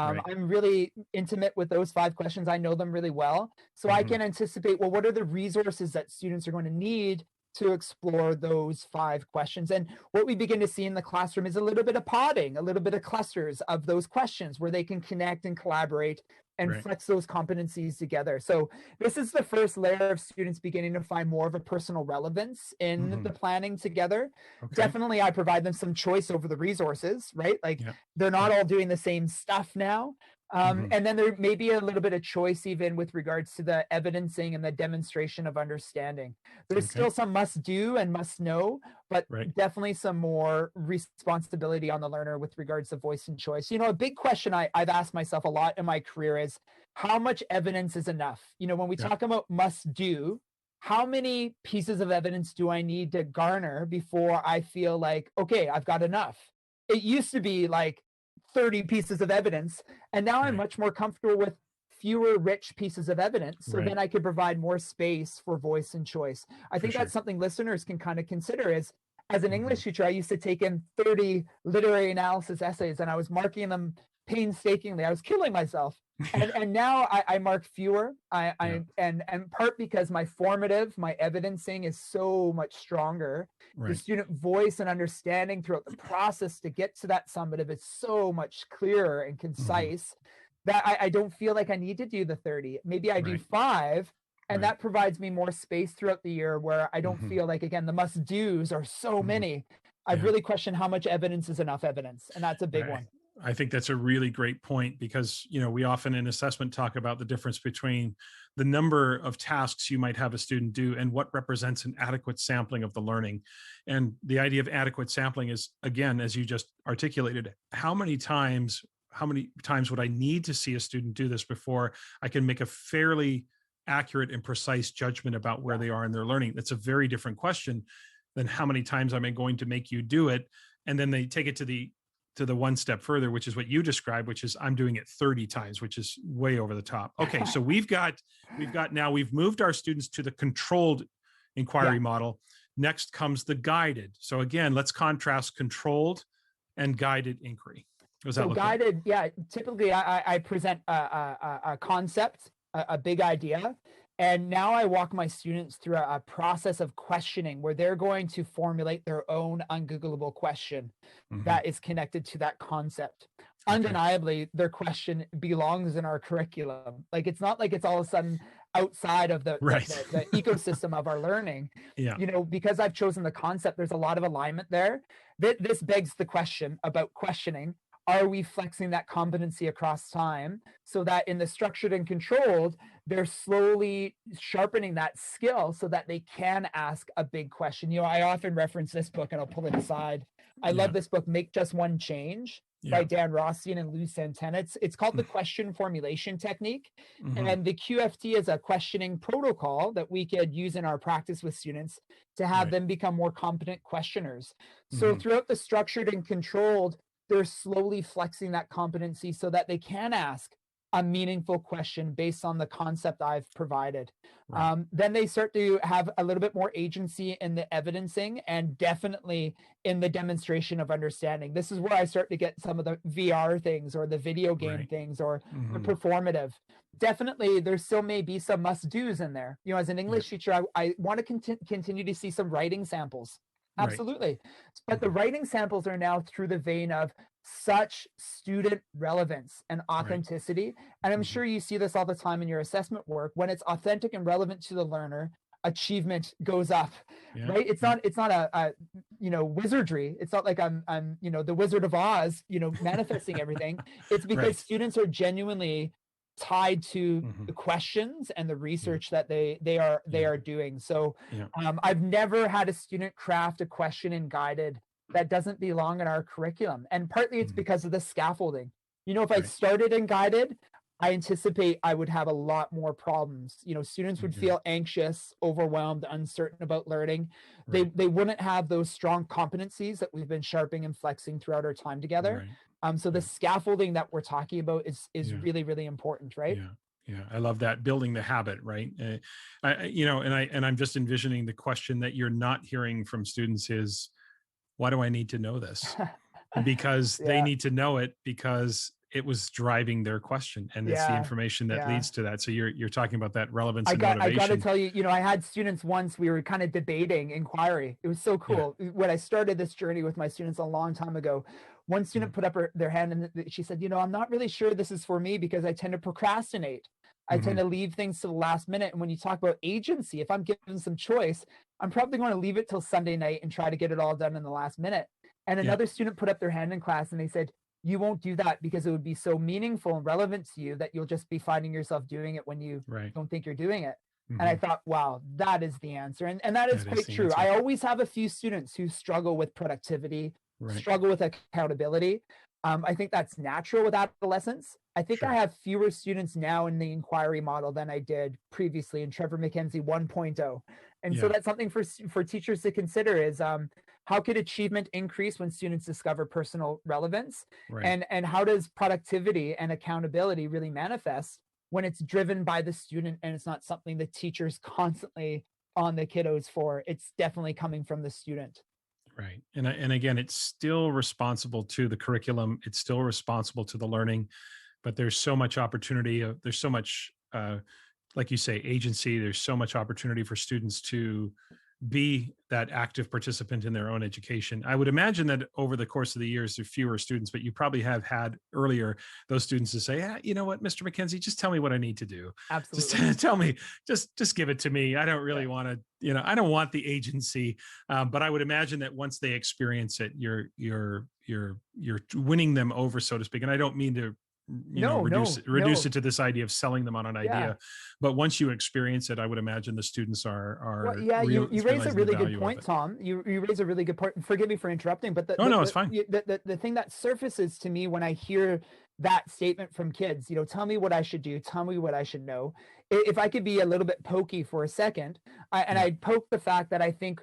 Right. I'm really intimate with those 5 questions. I know them really well. So I Hmm. can anticipate, well, what are the resources that students are going to need to explore those 5 questions? And what we begin to see in the classroom is a little bit of podding, a little bit of clusters of those questions where they can connect and collaborate and Right. flex those competencies together. So this is the first layer of students beginning to find more of a personal relevance in Hmm. the planning together. Okay. Definitely, I provide them some choice over the resources, right? Like Yeah. they're not Yeah. all doing the same stuff now. Hmm. And then there may be a little bit of choice even with regards to the evidencing and the demonstration of understanding. There's Okay. still some must do and must know, but Right. definitely some more responsibility on the learner with regards to voice and choice. A big question I've asked myself a lot in my career is, how much evidence is enough? When we Yeah. talk about must do, how many pieces of evidence do I need to garner before I feel like, okay, I've got enough? It used to be like 30 pieces of evidence, and now I'm Right. much more comfortable with fewer rich pieces of evidence. So Right. then I could provide more space for voice and choice. I For think that's sure. something listeners can kind of consider is, As an English teacher, I used to take in 30 literary analysis essays and I was marking them painstakingly. I was killing myself. And now I mark fewer. And part because my evidencing is so much stronger. The student voice and understanding throughout the process to get to that summative is so much clearer and concise that I don't feel like I need to do the 30. Maybe I do 5. And that provides me more space throughout the year where I don't feel like, again, the must-dos are so many. I've really questioned how much evidence is enough evidence. And that's a big one. I think that's a really great point because, we often in assessment talk about the difference between the number of tasks you might have a student do and what represents an adequate sampling of the learning. And the idea of adequate sampling is, again, as you just articulated, how many times would I need to see a student do this before I can make a fairly accurate and precise judgment about where they are in their learning? That's a very different question than how many times am I going to make you do it. And then they take it to the one step further, which is what you described, which is I'm doing it 30 times, which is way over the top. Okay. So we've moved our students to the controlled inquiry model. Next comes the guided. So again, let's contrast controlled and guided inquiry. What does that look guided, like? Typically I present a concept, a big idea. And now I walk my students through a process of questioning where they're going to formulate their own ungoogleable question that is connected to that concept. Undeniably, their question belongs in our curriculum. Like, it's not like it's all of a sudden outside of the ecosystem of our learning. Because I've chosen the concept, there's a lot of alignment there. This begs the question about questioning. Are we flexing that competency across time so that in the structured and controlled, they're slowly sharpening that skill so that they can ask a big question? I often reference this book, and I'll pull it aside. I love this book, Make Just One Change, by Dan Rossian and Lou Santana. It's called the question formulation technique. And the QFT is a questioning protocol that we could use in our practice with students to have them become more competent questioners. So throughout the structured and controlled, they're slowly flexing that competency so that they can ask a meaningful question based on the concept I've provided. Then they start to have a little bit more agency in the evidencing and definitely in the demonstration of understanding. This is where I start to get some of the VR things or the video game things or the performative. Definitely, there still may be some must-dos in there. As an English teacher, I want to continue to see some writing samples. Absolutely. But the writing samples are now through the vein of such student relevance and authenticity. And I'm sure you see this all the time in your assessment work. When it's authentic and relevant to the learner, achievement goes up, right? It's not a wizardry. It's not like I'm the Wizard of Oz, manifesting everything. It's because students are genuinely tied to the questions and the research that they are doing. So I've never had a student craft a question in guided that doesn't belong in our curriculum. And partly it's because of the scaffolding. If I started in guided, I anticipate I would have a lot more problems. Students would feel anxious, overwhelmed, uncertain about learning. They wouldn't have those strong competencies that we've been sharpening and flexing throughout our time together. So the scaffolding that we're talking about is really, really important, right? Yeah, I love that, building the habit, right? I'm just envisioning the question that you're not hearing from students is, why do I need to know this? Because they need to know it because it was driving their question, and it's the information that leads to that. So you're talking about that relevance and motivation. I got to tell you, I had students once, we were kind of debating inquiry. It was so cool. When I started this journey with my students a long time ago, one student put up their hand and she said, I'm not really sure this is for me because I tend to procrastinate. I tend to leave things to the last minute. And when you talk about agency, if I'm given some choice, I'm probably going to leave it till Sunday night and try to get it all done in the last minute. And another student put up their hand in class and they said, you won't do that because it would be so meaningful and relevant to you that you'll just be finding yourself doing it when you don't think you're doing it. And I thought, wow, that is the answer. And that is quite true. I always have a few students who struggle with productivity, struggle with accountability. I think that's natural with adolescence. I think I have fewer students now in the inquiry model than I did previously in Trevor McKenzie 1.0. And so that's something for teachers to consider is how could achievement increase when students discover personal relevance? And how does productivity and accountability really manifest when it's driven by the student and it's not something the teacher's constantly on the kiddos for? It's definitely coming from the student. Right. And again, it's still responsible to the curriculum. It's still responsible to the learning, but there's so much opportunity. There's so much, like you say, agency. There's so much opportunity for students to be that active participant in their own education. I would imagine that over the course of the years, there are fewer students, but you probably have had earlier those students to say, you know what, Mr. McKenzie, just tell me what I need to do. Absolutely. Just tell me, just give it to me. I don't really Yeah. want to, I don't want the agency. But I would imagine that once they experience it, you're winning them over, so to speak. And I don't mean to reduce No. it to this idea of selling them on an Yeah. idea, but once you experience it, I would imagine the students are Well, yeah, you raise a realizing the really good value of point, it. Tom. You raise a really good point. Forgive me for interrupting, but Oh, no, it's fine. the thing that surfaces to me when I hear that statement from kids, tell me what I should do, tell me what I should know. If I could be a little bit pokey for a second, Yeah. I'd poke the fact that I think,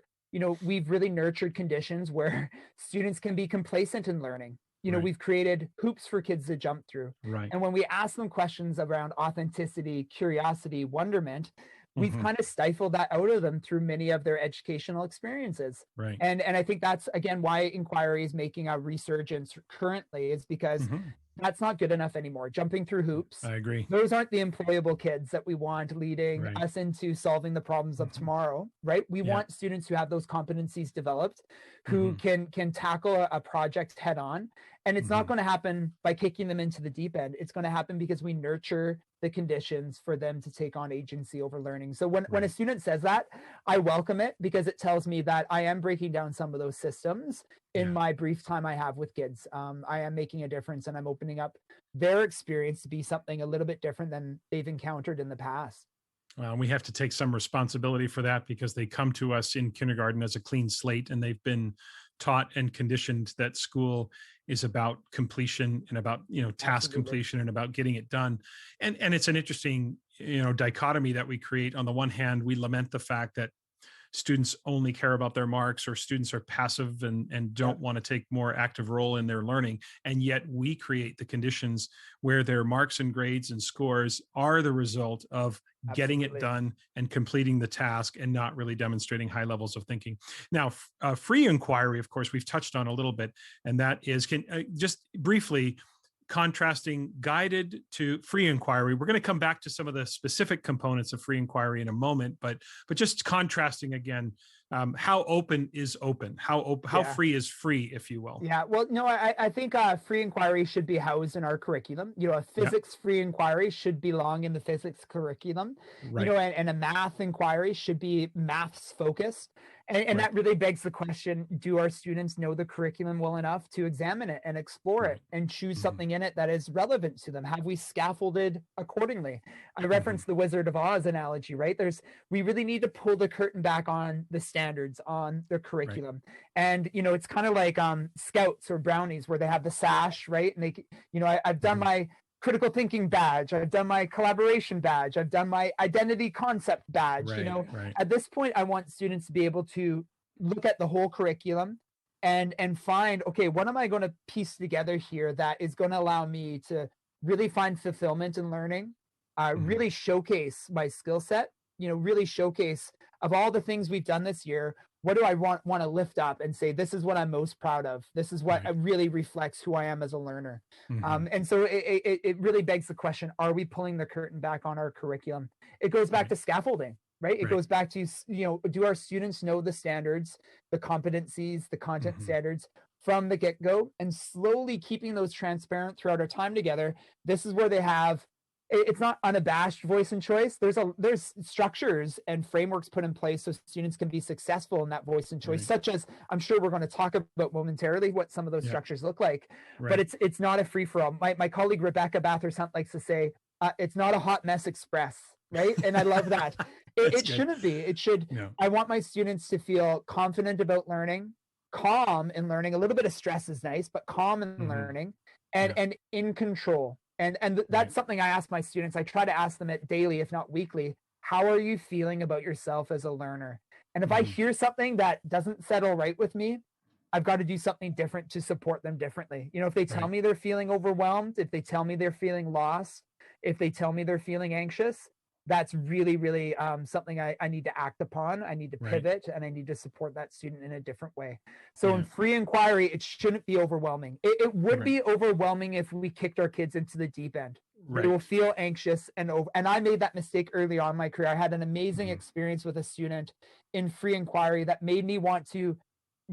we've really nurtured conditions where students can be complacent in learning. Right. We've created hoops for kids to jump through. Right. And when we ask them questions around authenticity, curiosity, wonderment, we've kind of stifled that out of them through many of their educational experiences. Right. And I think that's, again, why inquiry is making a resurgence currently, is because that's not good enough anymore. Jumping through hoops. I agree. Those aren't the employable kids that we want leading Right. us into solving the problems of tomorrow, right? We want students who have those competencies developed, who can tackle a project head on. And it's not going to happen by kicking them into the deep end. It's going to happen because we nurture the conditions for them to take on agency over learning. So when a student says that, I welcome it, because it tells me that I am breaking down some of those systems in my brief time I have with kids. I am making a difference, and I'm opening up their experience to be something a little bit different than they've encountered in the past. We have to take some responsibility for that, because they come to us in kindergarten as a clean slate, and they've been taught and conditioned that school is about completion and about task completion and about getting it done. And it's an interesting dichotomy that we create. On the one hand, we lament the fact that students only care about their marks, or students are passive and don't want to take more active role in their learning. And yet we create the conditions where their marks and grades and scores are the result of getting it done and completing the task, and not really demonstrating high levels of thinking. Now, free inquiry, of course, we've touched on a little bit, and that is, just briefly, contrasting guided to free inquiry. We're going to come back to some of the specific components of free inquiry in a moment, but just contrasting again, how open is open, how free is free, if you will. Yeah, well, no, I think free inquiry should be housed in our curriculum. A physics free inquiry should belong in the physics curriculum. Right. And a math inquiry should be maths focused. And that really begs the question, do our students know the curriculum well enough to examine it and explore it and choose something in it that is relevant to them? Have we scaffolded accordingly? I referenced the Wizard of Oz analogy, right? We really need to pull the curtain back on the standards, on the curriculum. And, it's kind of like scouts or brownies, where they have the sash, right? And they, I've done my critical thinking badge, I've done my collaboration badge, I've done my identity concept badge. At this point, I want students to be able to look at the whole curriculum and find, okay, what am I going to piece together here that is going to allow me to really find fulfillment in learning, really showcase my skill set, really showcase, of all the things we've done this year, what do I want to lift up and say, this is what I'm most proud of. This is what really reflects who I am as a learner. And so it really begs the question, are we pulling the curtain back on our curriculum? It goes back to scaffolding, right? It goes back to, do our students know the standards, the competencies, the content standards from the get-go, and slowly keeping those transparent throughout our time together. This is where they have, it's not unabashed voice and choice. There's structures and frameworks put in place so students can be successful in that voice and choice, such as, I'm sure we're going to talk about momentarily what some of those structures look like. But it's not a free-for-all. My colleague Rebecca Bathurst Hunt likes to say, it's not a hot mess express, right? And I love that. It shouldn't be. It should. I want my students to feel confident about learning, calm in learning. A little bit of stress is nice, but calm in learning, and in control. And that's something I ask my students. I try to ask them it daily, if not weekly. How are you feeling about yourself as a learner? And if I hear something that doesn't settle right with me, I've got to do something different to support them differently. If they tell me they're feeling overwhelmed, if they tell me they're feeling lost, if they tell me they're feeling anxious, that's really, really something I need to act upon. I need to Right. pivot, and I need to support that student in a different way. So in Yeah. free inquiry, it shouldn't be overwhelming. It would Right. be overwhelming if we kicked our kids into the deep end. They Right. will feel anxious and over. And I made that mistake early on in my career. I had an amazing Mhm. experience with a student in free inquiry that made me want to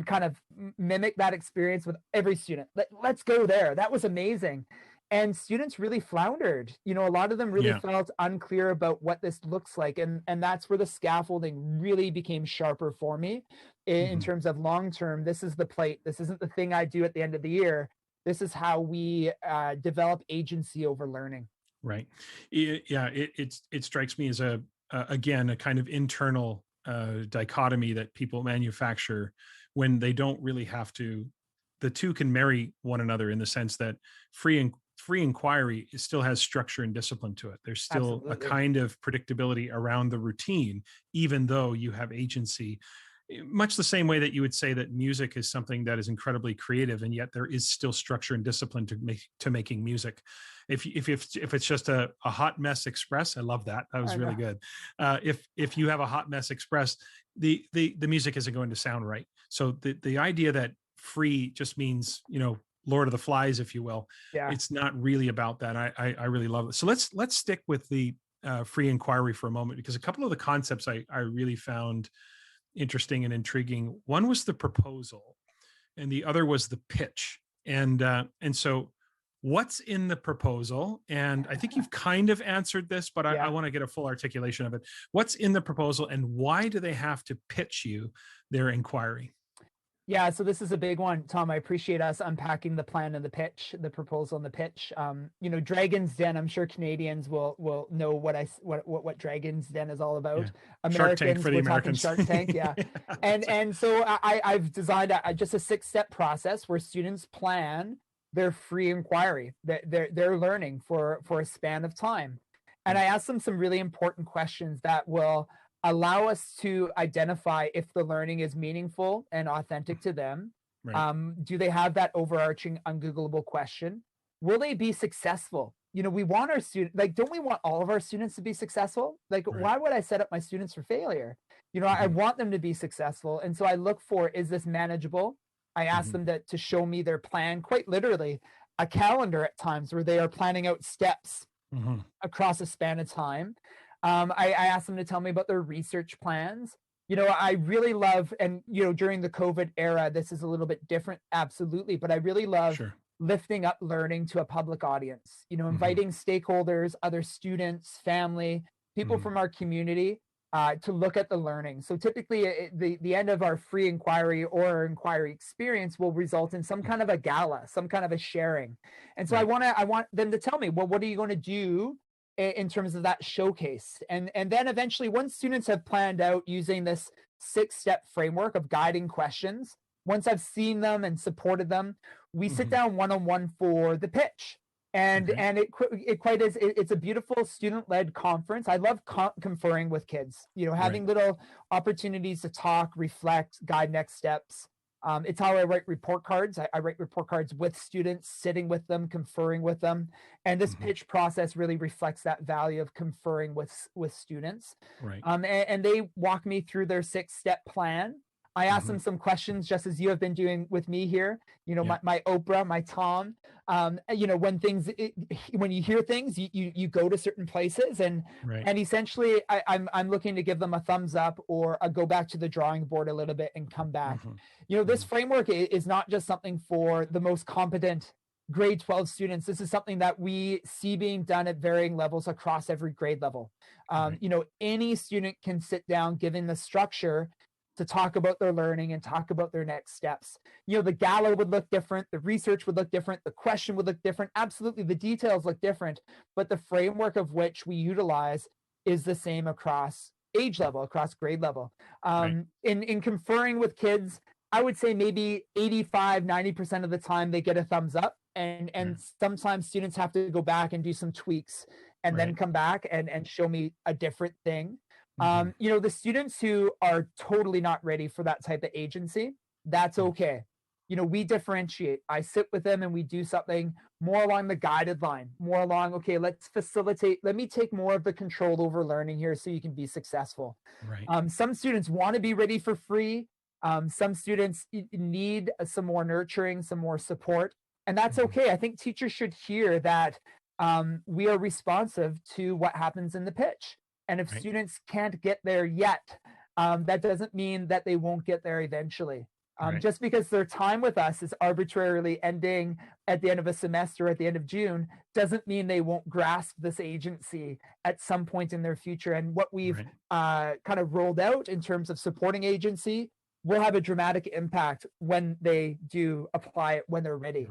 kind of mimic that experience with every student. Let's go there. That was amazing. And students really floundered. You know, a lot of them really Yeah. felt unclear about what this looks like. And that's where the scaffolding really became sharper for me in Mhm. terms of long term. This is the plate. This isn't the thing I do at the end of the year. This is how we develop agency over learning. Right. Yeah. It strikes me as again, a kind of internal dichotomy that people manufacture when they don't really have to. The two can marry one another in the sense that free inquiry still has structure and discipline to it. There's still a Absolutely. kind of predictability around the routine, even though you have agency. Much the same way that you would say that music is something that is incredibly creative, and yet there is still structure and discipline to making music. If it's just a hot mess express, I love that. That was I really know. good. If you have a hot mess express, the music isn't going to sound right. So the idea that free just means, Lord of the Flies, if you will. Yeah. It's not really about that. I really love it. So let's stick with the free inquiry for a moment, because a couple of the concepts I really found interesting and intriguing. One was the proposal, and the other was the pitch. And so, what's in the proposal? And I think you've kind of answered this, but I Yeah. want to get a full articulation of it. What's in the proposal, and why do they have to pitch you their inquiry? Yeah, so this is a big one, Tom. I appreciate us unpacking the plan and the pitch, the proposal and the pitch. Dragon's Den. I'm sure Canadians will know what Dragon's Den is all Yeah, about. Shark Tank Americans, for the we're talking Americans. Shark Tank, yeah. Yeah, And that's it. and so I've designed just a 6-step process where students plan their free inquiry, their learning for a span of time, and I Right, ask them some really important questions that will allow us to identify if the learning is meaningful and authentic to them. right, Do they have that overarching, ungoogleable question? Will they be successful? You know, we want our student, like, don't we want all of our students to be successful? Like, right. why would I set up my students for failure? You know, I Hmm. want them to be successful. And so I look for, is this manageable? I ask Hmm. them to show me their plan, quite literally, a calendar at times where they are planning out steps Hmm. across a span of time. I asked them to tell me about their research plans. You know, I really love, and during the COVID era, this is a little bit different, absolutely, but I really love Sure. lifting up learning to a public audience. You know, Hmm. inviting stakeholders, other students, family, people Hmm. from our community to look at the learning. So typically, the end of our free inquiry or our inquiry experience will result in some kind of a gala, some kind of a sharing. And so Right. I want them to tell me, well, what are you going to do in terms of that showcase? And then eventually, once students have planned out using this 6-step framework of guiding questions, once I've seen them and supported them, we sit Hmm. down one-on-one for the pitch. and Okay. and it quite is, it's a beautiful student-led conference. I love conferring with kids, Right. having little opportunities to talk, reflect, guide next steps. It's how I write report cards. I write report cards with students, sitting with them, conferring with them, and this Hmm. pitch process really reflects that value of conferring with students. Right. And they walk me through their 6-step plan. I ask Hmm. them some questions, just as you have been doing with me here. Yeah. My Oprah, my Tom. When you hear things, you go to certain places, and Right. essentially I'm looking to give them a thumbs up or a go back to the drawing board a little bit and come back. Hmm. This Hmm. framework is not just something for the most competent grade 12 students. This is something that we see being done at varying levels across every grade level. Right. Any student can sit down, given the structure, to talk about their learning and talk about their next steps. The gala would look different, the research would look different, the question would look different. Absolutely, the details look different, but the framework of which we utilize is the same across age level, across grade level. Right. In conferring with kids, I would say maybe 85-90% of the time they get a thumbs up, and Yeah. sometimes students have to go back and do some tweaks and then Right. come back and show me a different thing. Hmm. The students who are totally not ready for that type of agency, that's Yeah. okay. we differentiate. I sit with them and we do something more along the guided line, more along, okay, let's facilitate, let me take more of the control over learning here so you can be successful. Right. Some students want to be ready for free. Some students need some more nurturing, some more support, and that's okay. I think teachers should hear that we are responsive to what happens in the pitch. And if students can't get there yet, that doesn't mean that they won't get there eventually. Just because their time with us is arbitrarily ending at the end of a semester, at the end of June, doesn't mean they won't grasp this agency at some point in their future. And what we've kind of rolled out in terms of supporting agency will have a dramatic impact when they do apply it, when they're ready.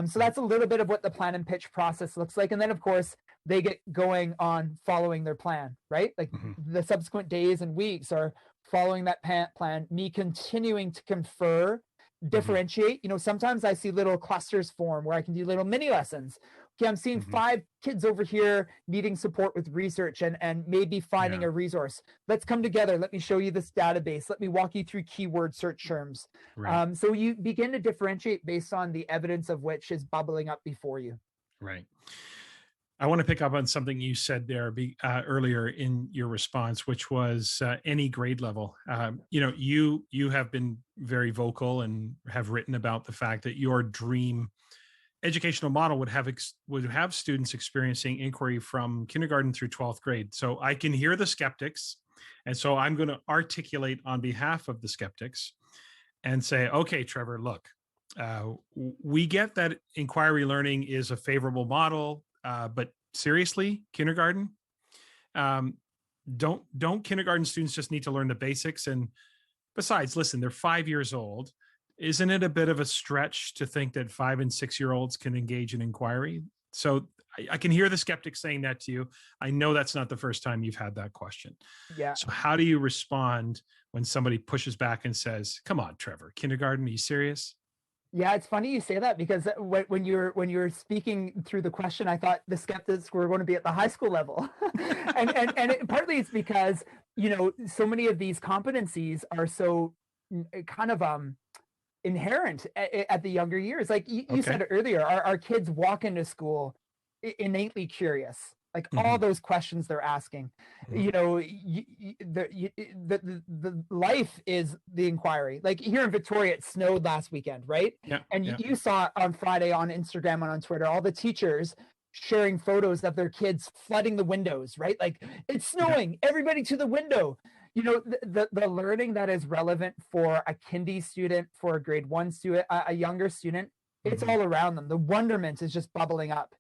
So that's a little bit of what the plan and pitch process looks like. And then, of course, they get going on following their plan, right? Like the subsequent days and weeks are following that plan, me continuing to confer, differentiate. Sometimes I see little clusters form where I can do little mini lessons. Okay, I'm seeing 5 kids over here needing support with research and maybe finding a resource. Let's come together. Let me show you this database. Let me walk you through keyword search terms. So you begin to differentiate based on the evidence of which is bubbling up before you. Right. I want to pick up on something you said there earlier in your response, which was any grade level. You have been very vocal and have written about the fact that your dream educational model would have students experiencing inquiry from kindergarten through 12th grade. So I can hear the skeptics, and so I'm going to articulate on behalf of the skeptics and say, okay, Trevor, look, we get that inquiry learning is a favorable model. But seriously, kindergarten, don't kindergarten students just need to learn the basics? And besides, listen, they're 5 years old. Isn't it a bit of a stretch to think that 5 and 6 year olds can engage in inquiry? So I can hear the skeptics saying that to you. I know that's not the first time you've had that question. Yeah. So how do you respond when somebody pushes back and says, come on, Trevor, kindergarten, are you serious? Yeah, it's funny you say that, because when you're speaking through the question, I thought the skeptics were going to be at the high school level, and partly it's because so many of these competencies are so kind of inherent at the younger years. Like you said earlier, our kids walk into school innately curious. Like all those questions they're asking, the life is the inquiry. Like here in Victoria, it snowed last weekend, right? You saw on Friday on Instagram and on Twitter, all the teachers sharing photos of their kids flooding the windows, right? Like it's snowing, everybody to the window. The learning that is relevant for a kindy student, for a grade 1 student, a younger student, it's all around them. The wonderment is just bubbling up.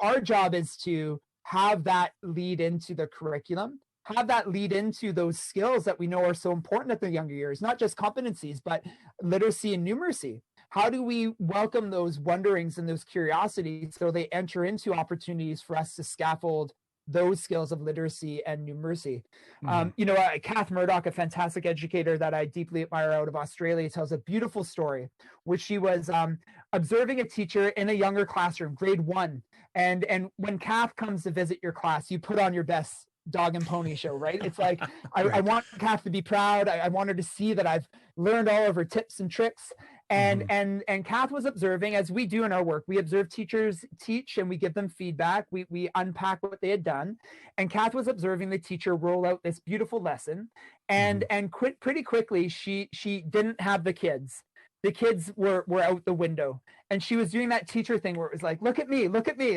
Our job is to have that lead into the curriculum, have that lead into those skills that we know are so important at the younger years, not just competencies, but literacy and numeracy. How do we welcome those wonderings and those curiosities so they enter into opportunities for us to scaffold those skills of literacy and numeracy? Kath Murdoch, a fantastic educator that I deeply admire out of Australia, tells a beautiful story, which she was observing a teacher in a younger classroom, grade 1. And when Kath comes to visit your class, you put on your best dog and pony show, right? It's like, I want Kath to be proud. I want her to see that I've learned all of her tips and tricks. And Kath was observing, as we do in our work. We observe teachers teach and we give them feedback. We unpack what they had done. And Kath was observing the teacher roll out this beautiful lesson. And pretty quickly, she didn't have the kids. The kids were out the window. And she was doing that teacher thing where it was like, look at me,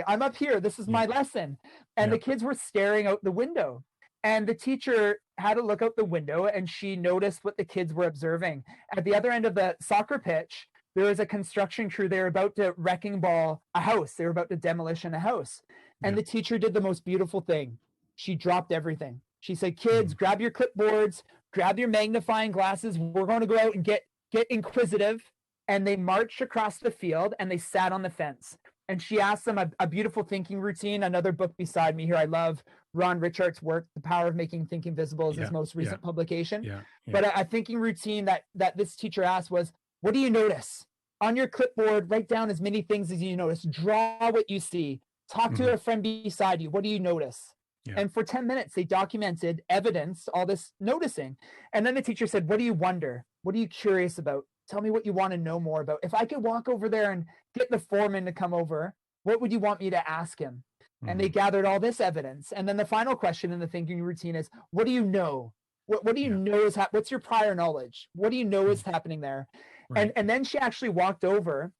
I'm up here. This is my lesson. And the kids were staring out the window. And the teacher had to look out the window, and she noticed what the kids were observing. At the other end of the soccer pitch, there was a construction crew. They were about to wrecking ball a house. They were about to demolition a house. And the teacher did the most beautiful thing. She dropped everything. She said, kids, grab your clipboards, grab your magnifying glasses. We're going to go out and get inquisitive. And they marched across the field and they sat on the fence. And she asked them a beautiful thinking routine. Another book beside me here. I love Ron Richart's work, The Power of Making Thinking Visible, is his most recent publication. But a thinking routine that this teacher asked was, what do you notice? On your clipboard, write down as many things as you notice. Draw what you see. Talk to a friend beside you. What do you notice? And for 10 minutes, they documented evidence, all this noticing. And then the teacher said, what do you wonder? What are you curious about? tell me what you want to know more about. If I could walk over there and get the foreman to come over, what would you want me to ask him? And they gathered all this evidence. And then the final question in the thinking routine is, what do you know? What do you know is what's your prior knowledge? What do you know is happening there? Right. And then she actually walked over,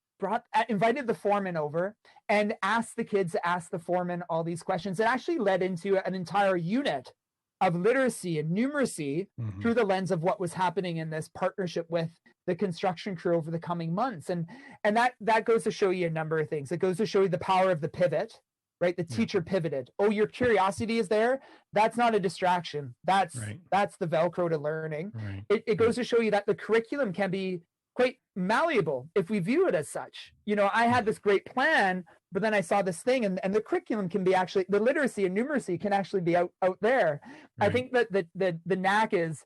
invited the foreman over, and asked the kids to ask the foreman all these questions. It actually led into an entire unit of literacy and numeracy through the lens of what was happening in this partnership with the construction crew over the coming months. And that goes to show you a number of things. It goes to show you the power of the pivot, right? The teacher pivoted. Oh, your curiosity is there. That's not a distraction. That's the Velcro to learning. Right. It goes to show you that the curriculum can be quite malleable if we view it as such. I had this great plan, but then I saw this thing, and the curriculum can be actually, the literacy and numeracy can actually be out there. Right. I think that the knack is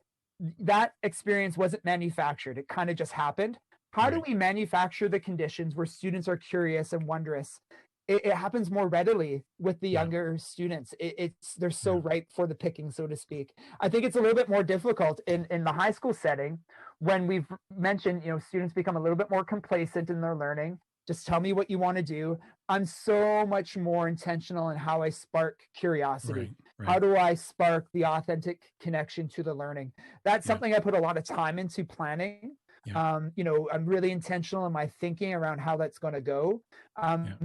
that experience wasn't manufactured. It kind of just happened. How do we manufacture the conditions where students are curious and wondrous? It happens more readily with the younger students. They're so ripe for the picking, so to speak. I think it's a little bit more difficult in the high school setting when we've mentioned, students become a little bit more complacent in their learning. Just tell me what you want to do. I'm so much more intentional in how I spark curiosity. Right. How do I spark the authentic connection to the learning? That's something I put a lot of time into planning. I'm really intentional in my thinking around how that's going to go.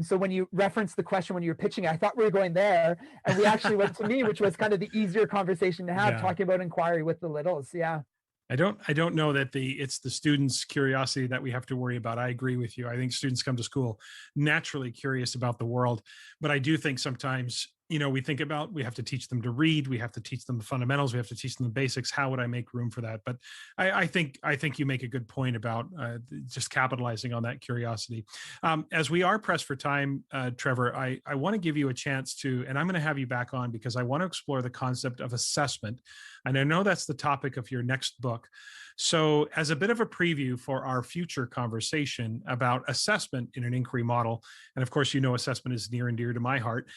So when you referenced the question when you were pitching, I thought we were going there, and we actually went to me, which was kind of the easier conversation to have, talking about inquiry with the littles. Yeah. I don't know that it's the students' curiosity that we have to worry about. I agree with you. I think students come to school naturally curious about the world, but I do think sometimes, we think about, we have to teach them to read, we have to teach them the fundamentals, we have to teach them the basics. How would I make room for that? But I think you make a good point about just capitalizing on that curiosity. As we are pressed for time, Trevor, I want to give you a chance to, and I'm going to have you back on because I want to explore the concept of assessment. And I know that's the topic of your next book. So as a bit of a preview for our future conversation about assessment in an inquiry model, and of course, assessment is near and dear to my heart.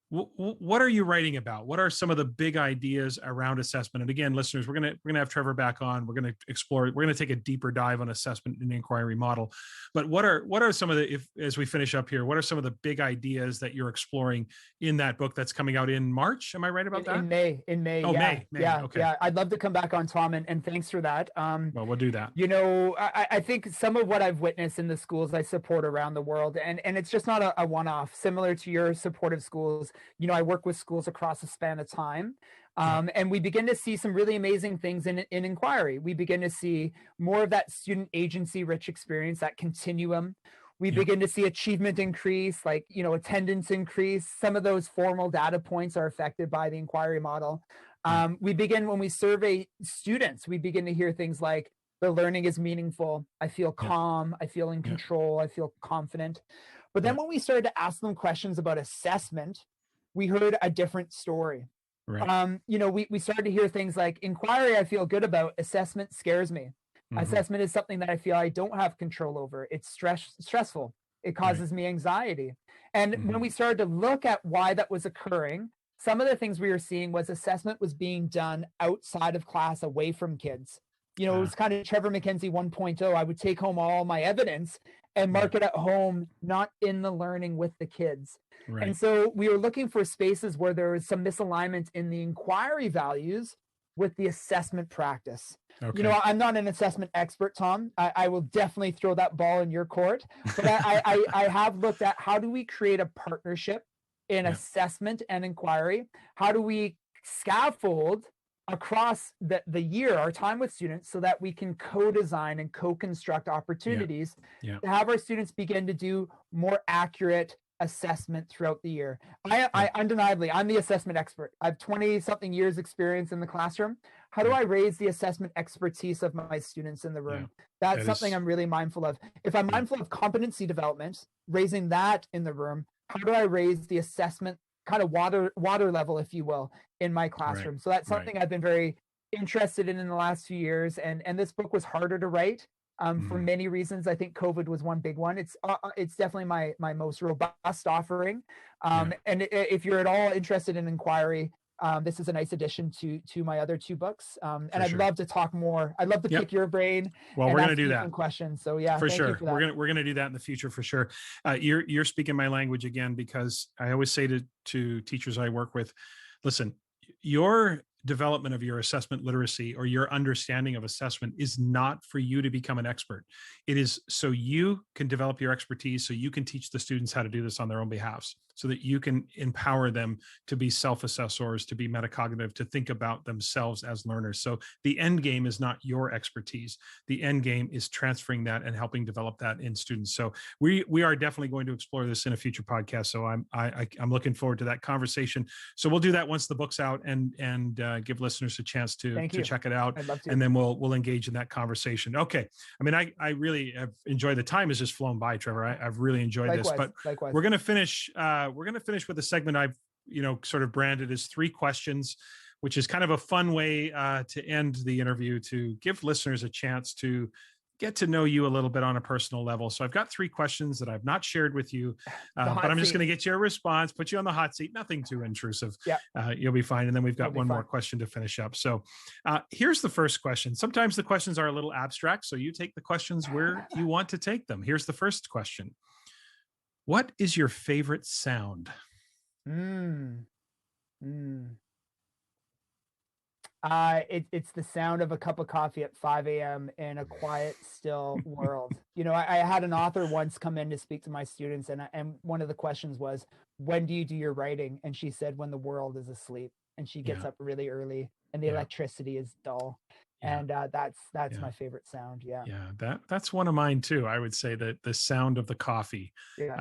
What are you writing about? What are some of the big ideas around assessment? And again, listeners, we're gonna have Trevor back on. We're gonna explore. We're gonna take a deeper dive on assessment and inquiry model. But what are some of the, as we finish up here, what are some of the big ideas that you're exploring in that book that's coming out in March? Am I right about that? In May. Oh, yeah. May. Yeah. Okay. Yeah. I'd love to come back on, Tom, and thanks for that. Well, we'll do that. I think some of what I've witnessed in the schools I support around the world, and it's just not a one-off, similar to your supportive schools. I work with schools across a span of time. And we begin to see some really amazing things in inquiry. We begin to see more of that student agency rich experience, that continuum. We begin to see achievement increase, attendance increase. Some of those formal data points are affected by the inquiry model. When we survey students, we begin to hear things like, the learning is meaningful. I feel calm. I feel in control. I feel confident. But then when we started to ask them questions about assessment, we heard a different story. Right. We started to hear things like, inquiry I feel good about, assessment scares me. Assessment is something that I feel I don't have control over. It's stressful. It causes me anxiety. And when we started to look at why that was occurring, some of the things we were seeing was assessment was being done outside of class, away from kids. It was kind of Trevor MacKenzie 1.0. I would take home all my evidence and mark it at home, not in the learning with the kids. Right. And so we were looking for spaces where there was some misalignment in the inquiry values with the assessment practice. Okay. I'm not an assessment expert, Tom. I will definitely throw that ball in your court. But I have looked at, how do we create a partnership in assessment and inquiry? How do we scaffold across the year, our time with students, so that we can co-design and co-construct opportunities to have our students begin to do more accurate assessment throughout the year. I undeniably, I'm the assessment expert. I have 20-something years experience in the classroom. How do I raise the assessment expertise of my students in the room? That's something I'm really mindful of. If I'm mindful of competency development, raising that in the room, how do I raise the assessment kind of water level, if you will, in my classroom? Right. So that's something I've been very interested in the last few years. And this book was harder to write for many reasons. I think COVID was one big one. It's definitely my most robust offering. And if you're at all interested in inquiry, This is a nice addition to my other two books. And For I'd sure. love to talk more. I'd love to Yep. pick your brain Well, and we're going to ask do you that some questions. So yeah, for thank you sure. for that. We're going to do that in the future for sure. You're speaking my language again, because I always say to teachers I work with, listen, your development of your assessment literacy or your understanding of assessment is not for you to become an expert. It is so you can develop your expertise, so you can teach the students how to do this on their own behalfs, so that you can empower them to be self-assessors, to be metacognitive, to think about themselves as learners. So the end game is not your expertise. The end game is transferring that and helping develop that in students. So we are definitely going to explore this in a future podcast. So I'm looking forward to that conversation. So we'll do that once the book's out, and give listeners a chance to check it out. I'd love to. And then we'll engage in that conversation. Okay. I mean, I really have enjoyed the time has just flown by, Trevor. I've really enjoyed this, but we're going to finish with a segment I've, sort of branded as 3 questions, which is kind of a fun way to end the interview, to give listeners a chance to get to know you a little bit on a personal level. So I've got 3 questions that I've not shared with you, but I'm just going to get your response, put you on the hot seat, nothing too intrusive. Yeah. You'll be fine. And then we've got one more question to finish up. So here's the first question. Sometimes the questions are a little abstract, so you take the questions where you want to take them. Here's the first question. What is your favorite sound? It's the sound of a cup of coffee at 5 a.m. in a quiet, still world. I had an author once come in to speak to my students, and one of the questions was, when do you do your writing? And she said, when the world is asleep, and she gets up really early and the electricity is dull. And that's my favorite sound. That's one of mine too. I would say that the sound of the coffee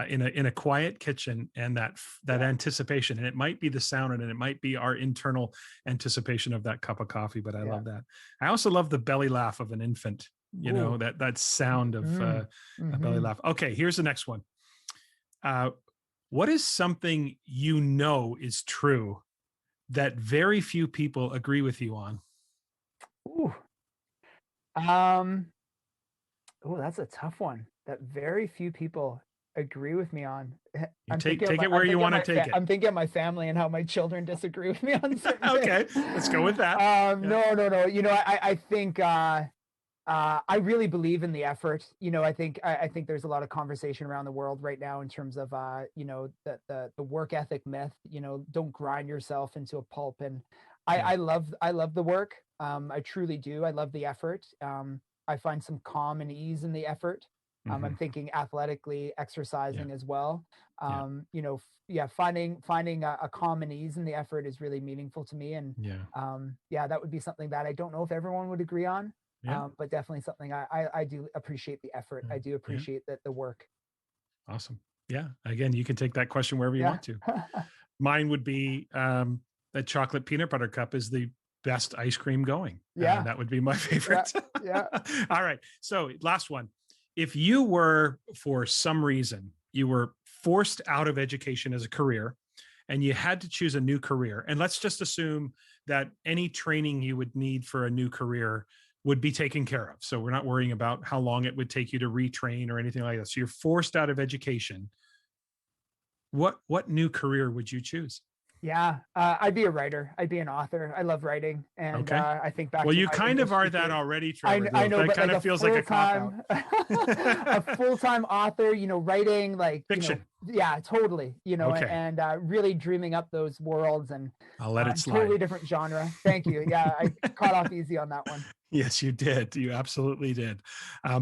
in a quiet kitchen, and that anticipation, and it might be the sound, and it might be our internal anticipation of that cup of coffee, but I love that. I also love the belly laugh of an infant, that sound of a belly laugh. Okay, here's the next one. What is something is true that very few people agree with you on? That's a tough one that very few people agree with me on. Take it where you want to take it. I'm thinking of my family and how my children disagree with me on certain okay, things. Let's go with that. No. I think I really believe in the effort. I think there's a lot of conversation around the world right now in terms of the work ethic myth. Don't grind yourself into a pulp. And I love the work. I truly do. I love the effort. I find some calm and ease in the effort. I'm thinking athletically, exercising as well. Finding a calm and ease in the effort is really meaningful to me. And that would be something that I don't know if everyone would agree on. But definitely something I do appreciate the effort. I do appreciate the work. Awesome. Yeah. Again, you can take that question wherever you want to. Mine would be that chocolate peanut butter cup is the best ice cream going. That would be my favorite. All right. So last one. If you were, for some reason, you were forced out of education as a career, and you had to choose a new career, and let's just assume that any training you would need for a new career would be taken care of. So we're not worrying about how long it would take you to retrain or anything like that. So you're forced out of education. What new career would you choose? I'd be a writer. I'd be an author. I love writing, and I think back. Well, you kind of are that already, Trevor. I know, that but kind of feels like a cop-out. A full-time author, writing like fiction. Totally. And really dreaming up those worlds, and I'll let it slide. Totally different genre. Thank you. I caught off easy on that one. Yes, you did. You absolutely did.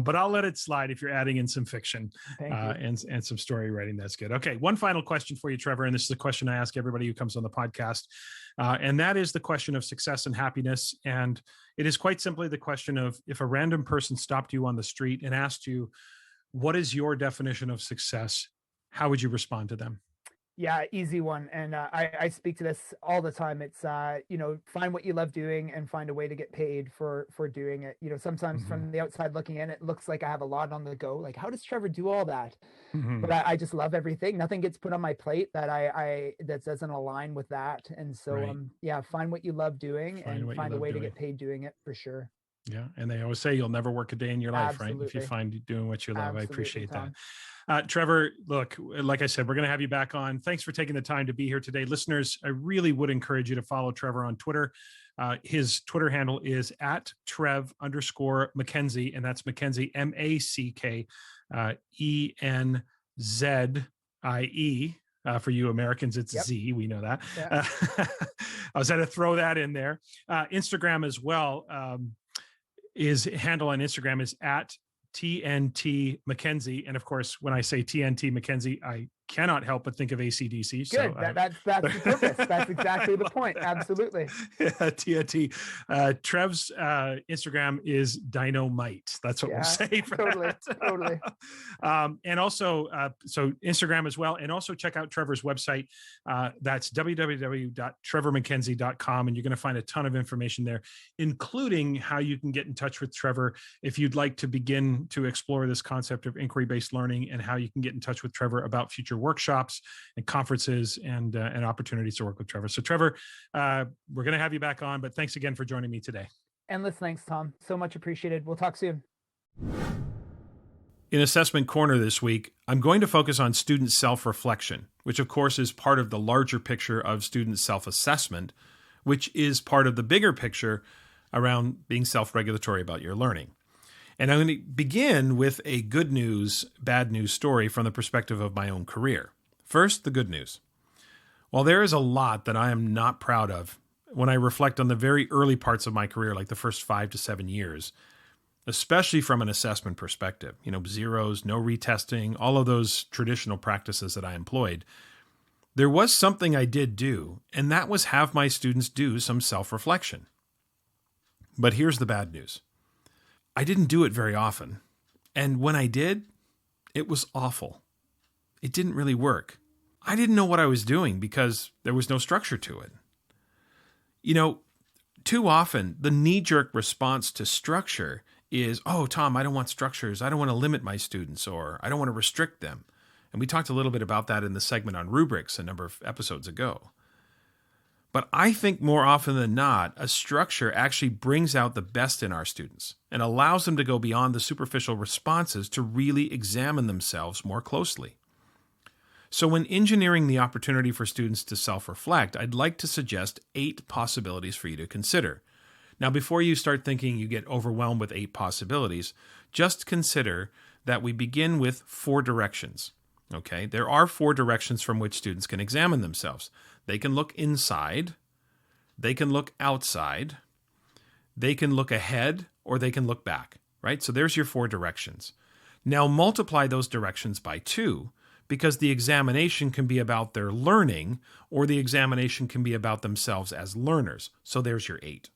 But I'll let it slide if you're adding in some fiction and some story writing. That's good. Okay. One final question for you, Trevor. And this is a question I ask everybody who comes on the podcast. And that is the question of success and happiness. And it is quite simply the question of, if a random person stopped you on the street and asked you, what is your definition of success? How would you respond to them? Yeah, easy one. And I speak to this all the time. It's, find what you love doing and find a way to get paid for doing it. Sometimes from the outside looking in, it looks like I have a lot on the go. Like, how does Trevor do all that? But I just love everything. Nothing gets put on my plate that that doesn't align with that. And so, find what you love doing and find a way to get paid doing it, for sure. Yeah. And they always say you'll never work a day in your life, right? If you Absolutely. find you doing what you love. I Absolutely, appreciate that. Tom. Trevor, look, like I said, we're going to have you back on. Thanks for taking the time to be here today. Listeners, I really would encourage you to follow Trevor on Twitter. His Twitter handle is at Trev_McKenzie, and that's McKenzie, MacKenzie. For you Americans, it's Yep. Z. We know that. Yeah. I was going to throw that in there. Instagram as well. His handle on Instagram is at TNT McKenzie. And of course, when I say TNT McKenzie, I cannot help but think of AC/DC. Good. So That's the purpose. That's exactly the point. Absolutely. Yeah, TNT. Trev's Instagram is Dynamite. That's what we'll say for totally, that. Totally. And also, so Instagram as well. And also check out Trevor's website. That's www.trevormckenzie.com. And you're going to find a ton of information there, including how you can get in touch with Trevor if you'd like to begin to explore this concept of inquiry-based learning, and how you can get in touch with Trevor about future workshops and conferences and opportunities to work with Trevor. So Trevor, we're going to have you back on, but thanks again for joining me today. Endless thanks, Tom. So much appreciated. We'll talk soon. In Assessment Corner this week, I'm going to focus on student self-reflection, which of course is part of the larger picture of student self-assessment, which is part of the bigger picture around being self-regulatory about your learning. And I'm going to begin with a good news, bad news story from the perspective of my own career. First, the good news. While there is a lot that I am not proud of when I reflect on the very early parts of my career, like the first 5 to 7 years, especially from an assessment perspective, zeros, no retesting, all of those traditional practices that I employed, there was something I did do, and that was have my students do some self-reflection. But here's the bad news. I didn't do it very often. And when I did, it was awful. It didn't really work. I didn't know what I was doing because there was no structure to it. Too often, the knee-jerk response to structure is, oh, Tom, I don't want structures. I don't want to limit my students, or I don't want to restrict them. And we talked a little bit about that in the segment on rubrics a number of episodes ago. But I think more often than not, a structure actually brings out the best in our students and allows them to go beyond the superficial responses to really examine themselves more closely. So when engineering the opportunity for students to self-reflect, I'd like to suggest 8 possibilities for you to consider. Now, before you start thinking you get overwhelmed with 8 possibilities, just consider that we begin with 4 directions. Okay, there are 4 directions from which students can examine themselves. They can look inside, they can look outside, they can look ahead, or they can look back, right? So there's your 4 directions. Now multiply those directions by 2, because the examination can be about their learning, or the examination can be about themselves as learners. So there's your 8.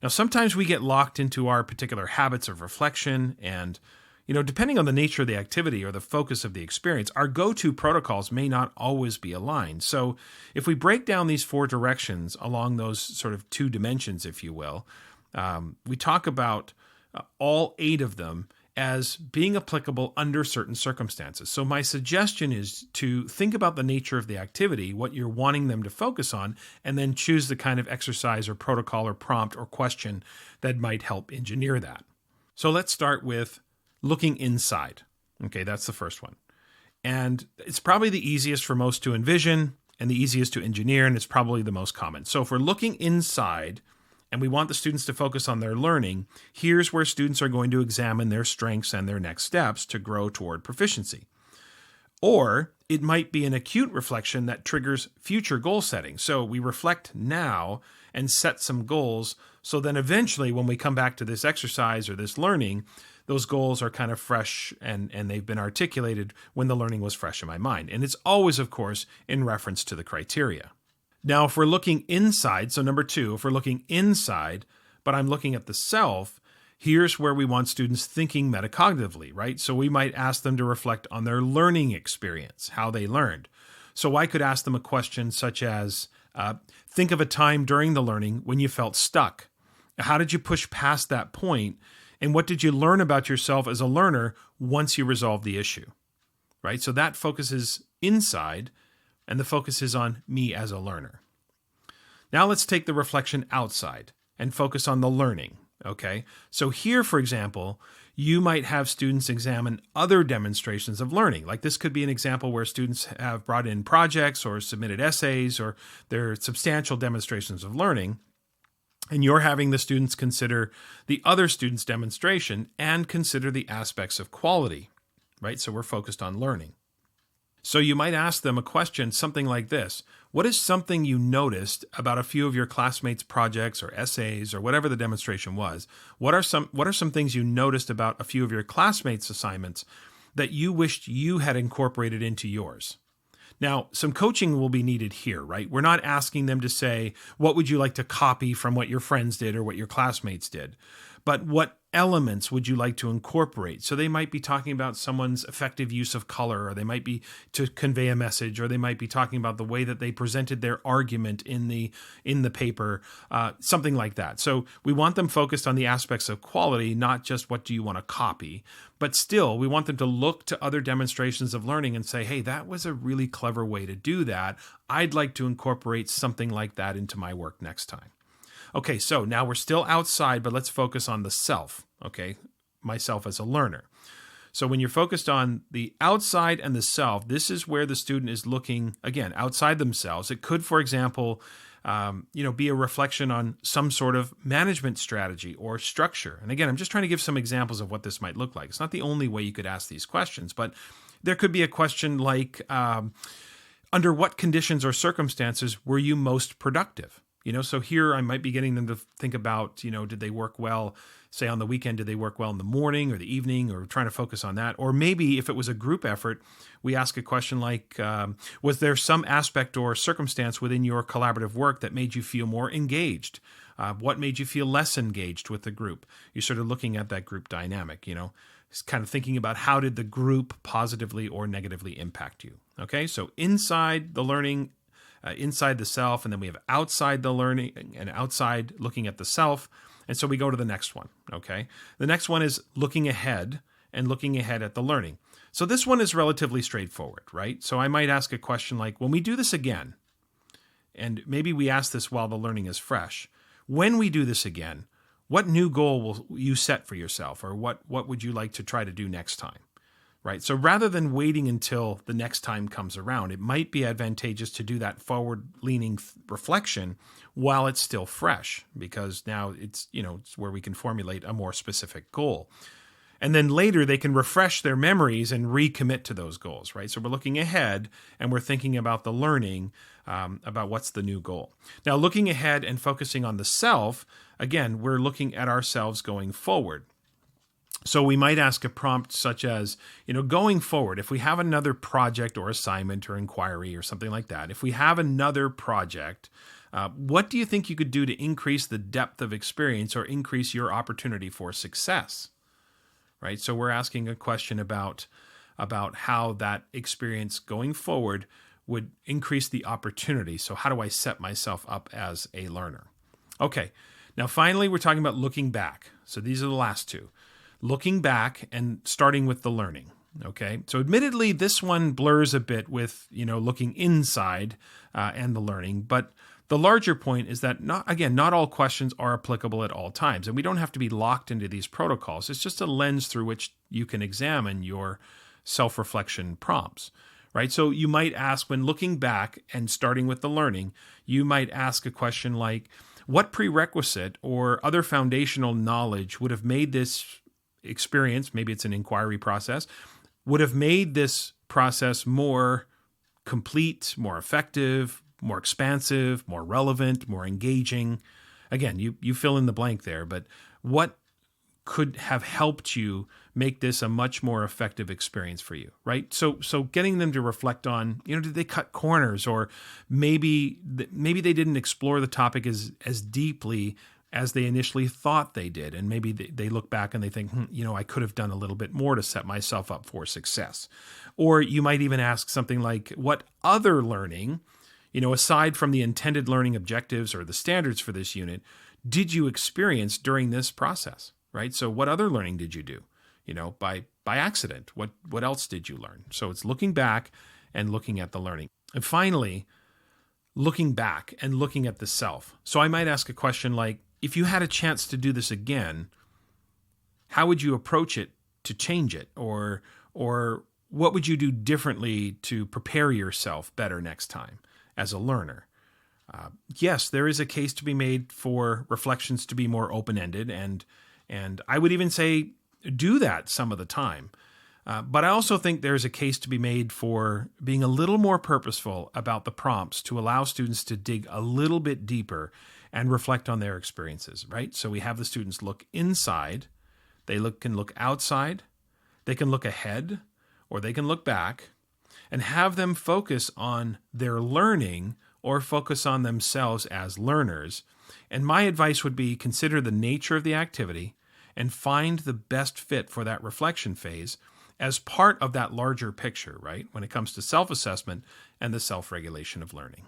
Now sometimes we get locked into our particular habits of reflection, and depending on the nature of the activity or the focus of the experience, our go-to protocols may not always be aligned. So if we break down these 4 directions along those sort of 2 dimensions, if you will, we talk about all 8 of them as being applicable under certain circumstances. So my suggestion is to think about the nature of the activity, what you're wanting them to focus on, and then choose the kind of exercise or protocol or prompt or question that might help engineer that. So let's start with looking inside. Okay, that's the first one. And it's probably the easiest for most to envision and the easiest to engineer, and it's probably the most common. So if we're looking inside and we want the students to focus on their learning, here's where students are going to examine their strengths and their next steps to grow toward proficiency. Or it might be an acute reflection that triggers future goal setting. So we reflect now and set some goals, so then eventually when we come back to this exercise or this learning, those goals are kind of fresh and they've been articulated when the learning was fresh in my mind. And it's always, of course, in reference to the criteria. Now, if we're looking inside, so number 2, if we're looking inside, but I'm looking at the self, here's where we want students thinking metacognitively, right? So we might ask them to reflect on their learning experience, how they learned. So I could ask them a question such as, think of a time during the learning when you felt stuck. How did you push past that point? And what did you learn about yourself as a learner once you resolved the issue, right? So that focuses inside, and the focus is on me as a learner. Now let's take the reflection outside and focus on the learning. Okay, so here, for example, you might have students examine other demonstrations of learning. Like this could be an example where students have brought in projects or submitted essays, or they're substantial demonstrations of learning. And you're having the students consider the other student's demonstration and consider the aspects of quality, right? So we're focused on learning. So you might ask them a question, something like this. What is something you noticed about a few of your classmates' projects or essays or whatever the demonstration was? What are some things you noticed about a few of your classmates' assignments that you wished you had incorporated into yours? Now, some coaching will be needed here, right? We're not asking them to say, what would you like to copy from what your friends did or what your classmates did? But what elements would you like to incorporate? So they might be talking about someone's effective use of color, or they might be to convey a message, or they might be talking about the way that they presented their argument in the paper, something like that. So we want them focused on the aspects of quality, not just what do you want to copy. But still, we want them to look to other demonstrations of learning and say, hey, that was a really clever way to do that. I'd like to incorporate something like that into my work next time. Okay, so now we're still outside, but let's focus on the self, okay? Myself as a learner. So when you're focused on the outside and the self, this is where the student is looking, again, outside themselves. It could, for example, be a reflection on some sort of management strategy or structure. And again, I'm just trying to give some examples of what this might look like. It's not the only way you could ask these questions, but there could be a question like, under what conditions or circumstances were you most productive? So here I might be getting them to think about, did they work well, say on the weekend, did they work well in the morning or the evening, or trying to focus on that? Or maybe if it was a group effort, we ask a question like, was there some aspect or circumstance within your collaborative work that made you feel more engaged? What made you feel less engaged with the group? You're sort of looking at that group dynamic, just kind of thinking about how did the group positively or negatively impact you? Okay, so inside the learning, inside the self, and then we have outside the learning and outside looking at the self. And so we go to the next one, okay? The next one is looking ahead and looking ahead at the learning. So this one is relatively straightforward, right? So I might ask a question like, when we do this again, and maybe we ask this while the learning is fresh, when we do this again, what new goal will you set for yourself, or what would you like to try to do next time? Right. So rather than waiting until the next time comes around, it might be advantageous to do that forward-leaning reflection while it's still fresh, because now it's where we can formulate a more specific goal. And then later they can refresh their memories and recommit to those goals, right? So we're looking ahead and we're thinking about the learning, about what's the new goal. Now, looking ahead and focusing on the self, again, we're looking at ourselves going forward. So we might ask a prompt such as, going forward, if we have another project or assignment or inquiry or something like that, if we have another project, what do you think you could do to increase the depth of experience or increase your opportunity for success? Right? So we're asking a question about how that experience going forward would increase the opportunity. So how do I set myself up as a learner? Okay. Now, finally, we're talking about looking back. So these are the last two. Looking back and starting with the learning, okay? So admittedly, this one blurs a bit with, looking inside and the learning, but the larger point is that, not all questions are applicable at all times, and we don't have to be locked into these protocols. It's just a lens through which you can examine your self-reflection prompts, right? So you might ask, when looking back and starting with the learning, you might ask a question like, what prerequisite or other foundational knowledge would have made this experience, maybe it's an inquiry process, would have made this process more complete, more effective, more expansive, more relevant, more engaging? Again, you fill in the blank there, but what could have helped you make this a much more effective experience for you, right? So getting them to reflect on, did they cut corners, or maybe they didn't explore the topic as deeply as they initially thought they did. And maybe they look back and they think, I could have done a little bit more to set myself up for success. Or you might even ask something like, what other learning, aside from the intended learning objectives or the standards for this unit, did you experience during this process, right? So what other learning did you do, by accident? What else did you learn? So it's looking back and looking at the learning. And finally, looking back and looking at the self. So I might ask a question like, if you had a chance to do this again, how would you approach it to change it? Or what would you do differently to prepare yourself better next time as a learner? Yes, there is a case to be made for reflections to be more open-ended, and I would even say do that some of the time. But I also think there's a case to be made for being a little more purposeful about the prompts to allow students to dig a little bit deeper and reflect on their experiences, right? So we have the students look inside, they can look outside, they can look ahead, or they can look back, and have them focus on their learning or focus on themselves as learners. And my advice would be consider the nature of the activity and find the best fit for that reflection phase as part of that larger picture, right? When it comes to self-assessment and the self-regulation of learning.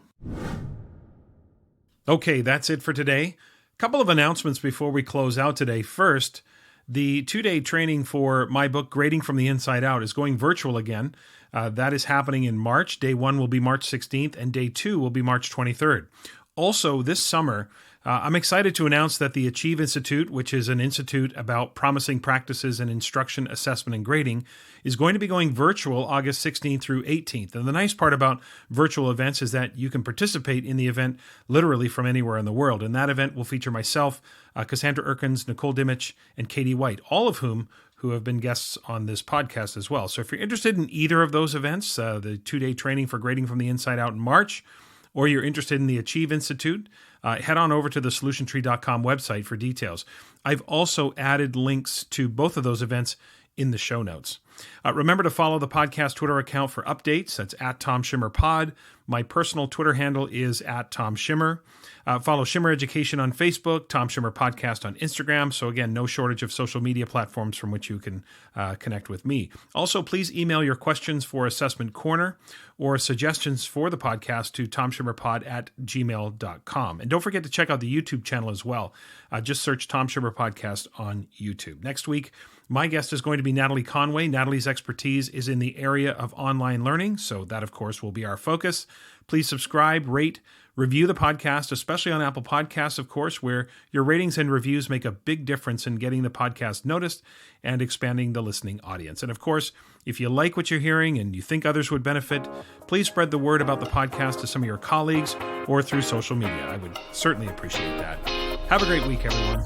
Okay, that's it for today. A couple of announcements before we close out today. First, the 2-day training for my book, Grading from the Inside Out, is going virtual again. That is happening in March. Day 1 will be March 16th, and Day 2 will be March 23rd. Also, this summer, I'm excited to announce that the Achieve Insitute, which is an institute about promising practices in instruction, assessment, and grading, is going to be going virtual August 16th through 18th. And the nice part about virtual events is that you can participate in the event literally from anywhere in the world. And that event will feature myself, Cassandra Erkins, Nicole Dimich, and Katie White, all of who have been guests on this podcast as well. So if you're interested in either of those events, the 2-day training for Grading from the Inside Out in March, or you're interested in the Achieve Institute, head on over to the solutiontree.com website for details. I've also added links to both of those events in the show notes. Remember to follow the podcast Twitter account for updates. That's @TomSchimmerPod. My personal Twitter handle is @TomSchimmer. Follow Shimmer Education on Facebook, Tom Schimmer Podcast on Instagram. So again, no shortage of social media platforms from which you can connect with me. Also, please email your questions for Assessment Corner or suggestions for the podcast to tomschimmerpod@gmail.com. And don't forget to check out the YouTube channel as well. Just search Tom Schimmer Podcast on YouTube. Next week, my guest is going to be Natalie Conway. Natalie's expertise is in the area of online learning, so that, of course, will be our focus. Please subscribe, rate, review the podcast, especially on Apple Podcasts, of course, where your ratings and reviews make a big difference in getting the podcast noticed and expanding the listening audience. And, of course, if you like what you're hearing and you think others would benefit, please spread the word about the podcast to some of your colleagues or through social media. I would certainly appreciate that. Have a great week, everyone.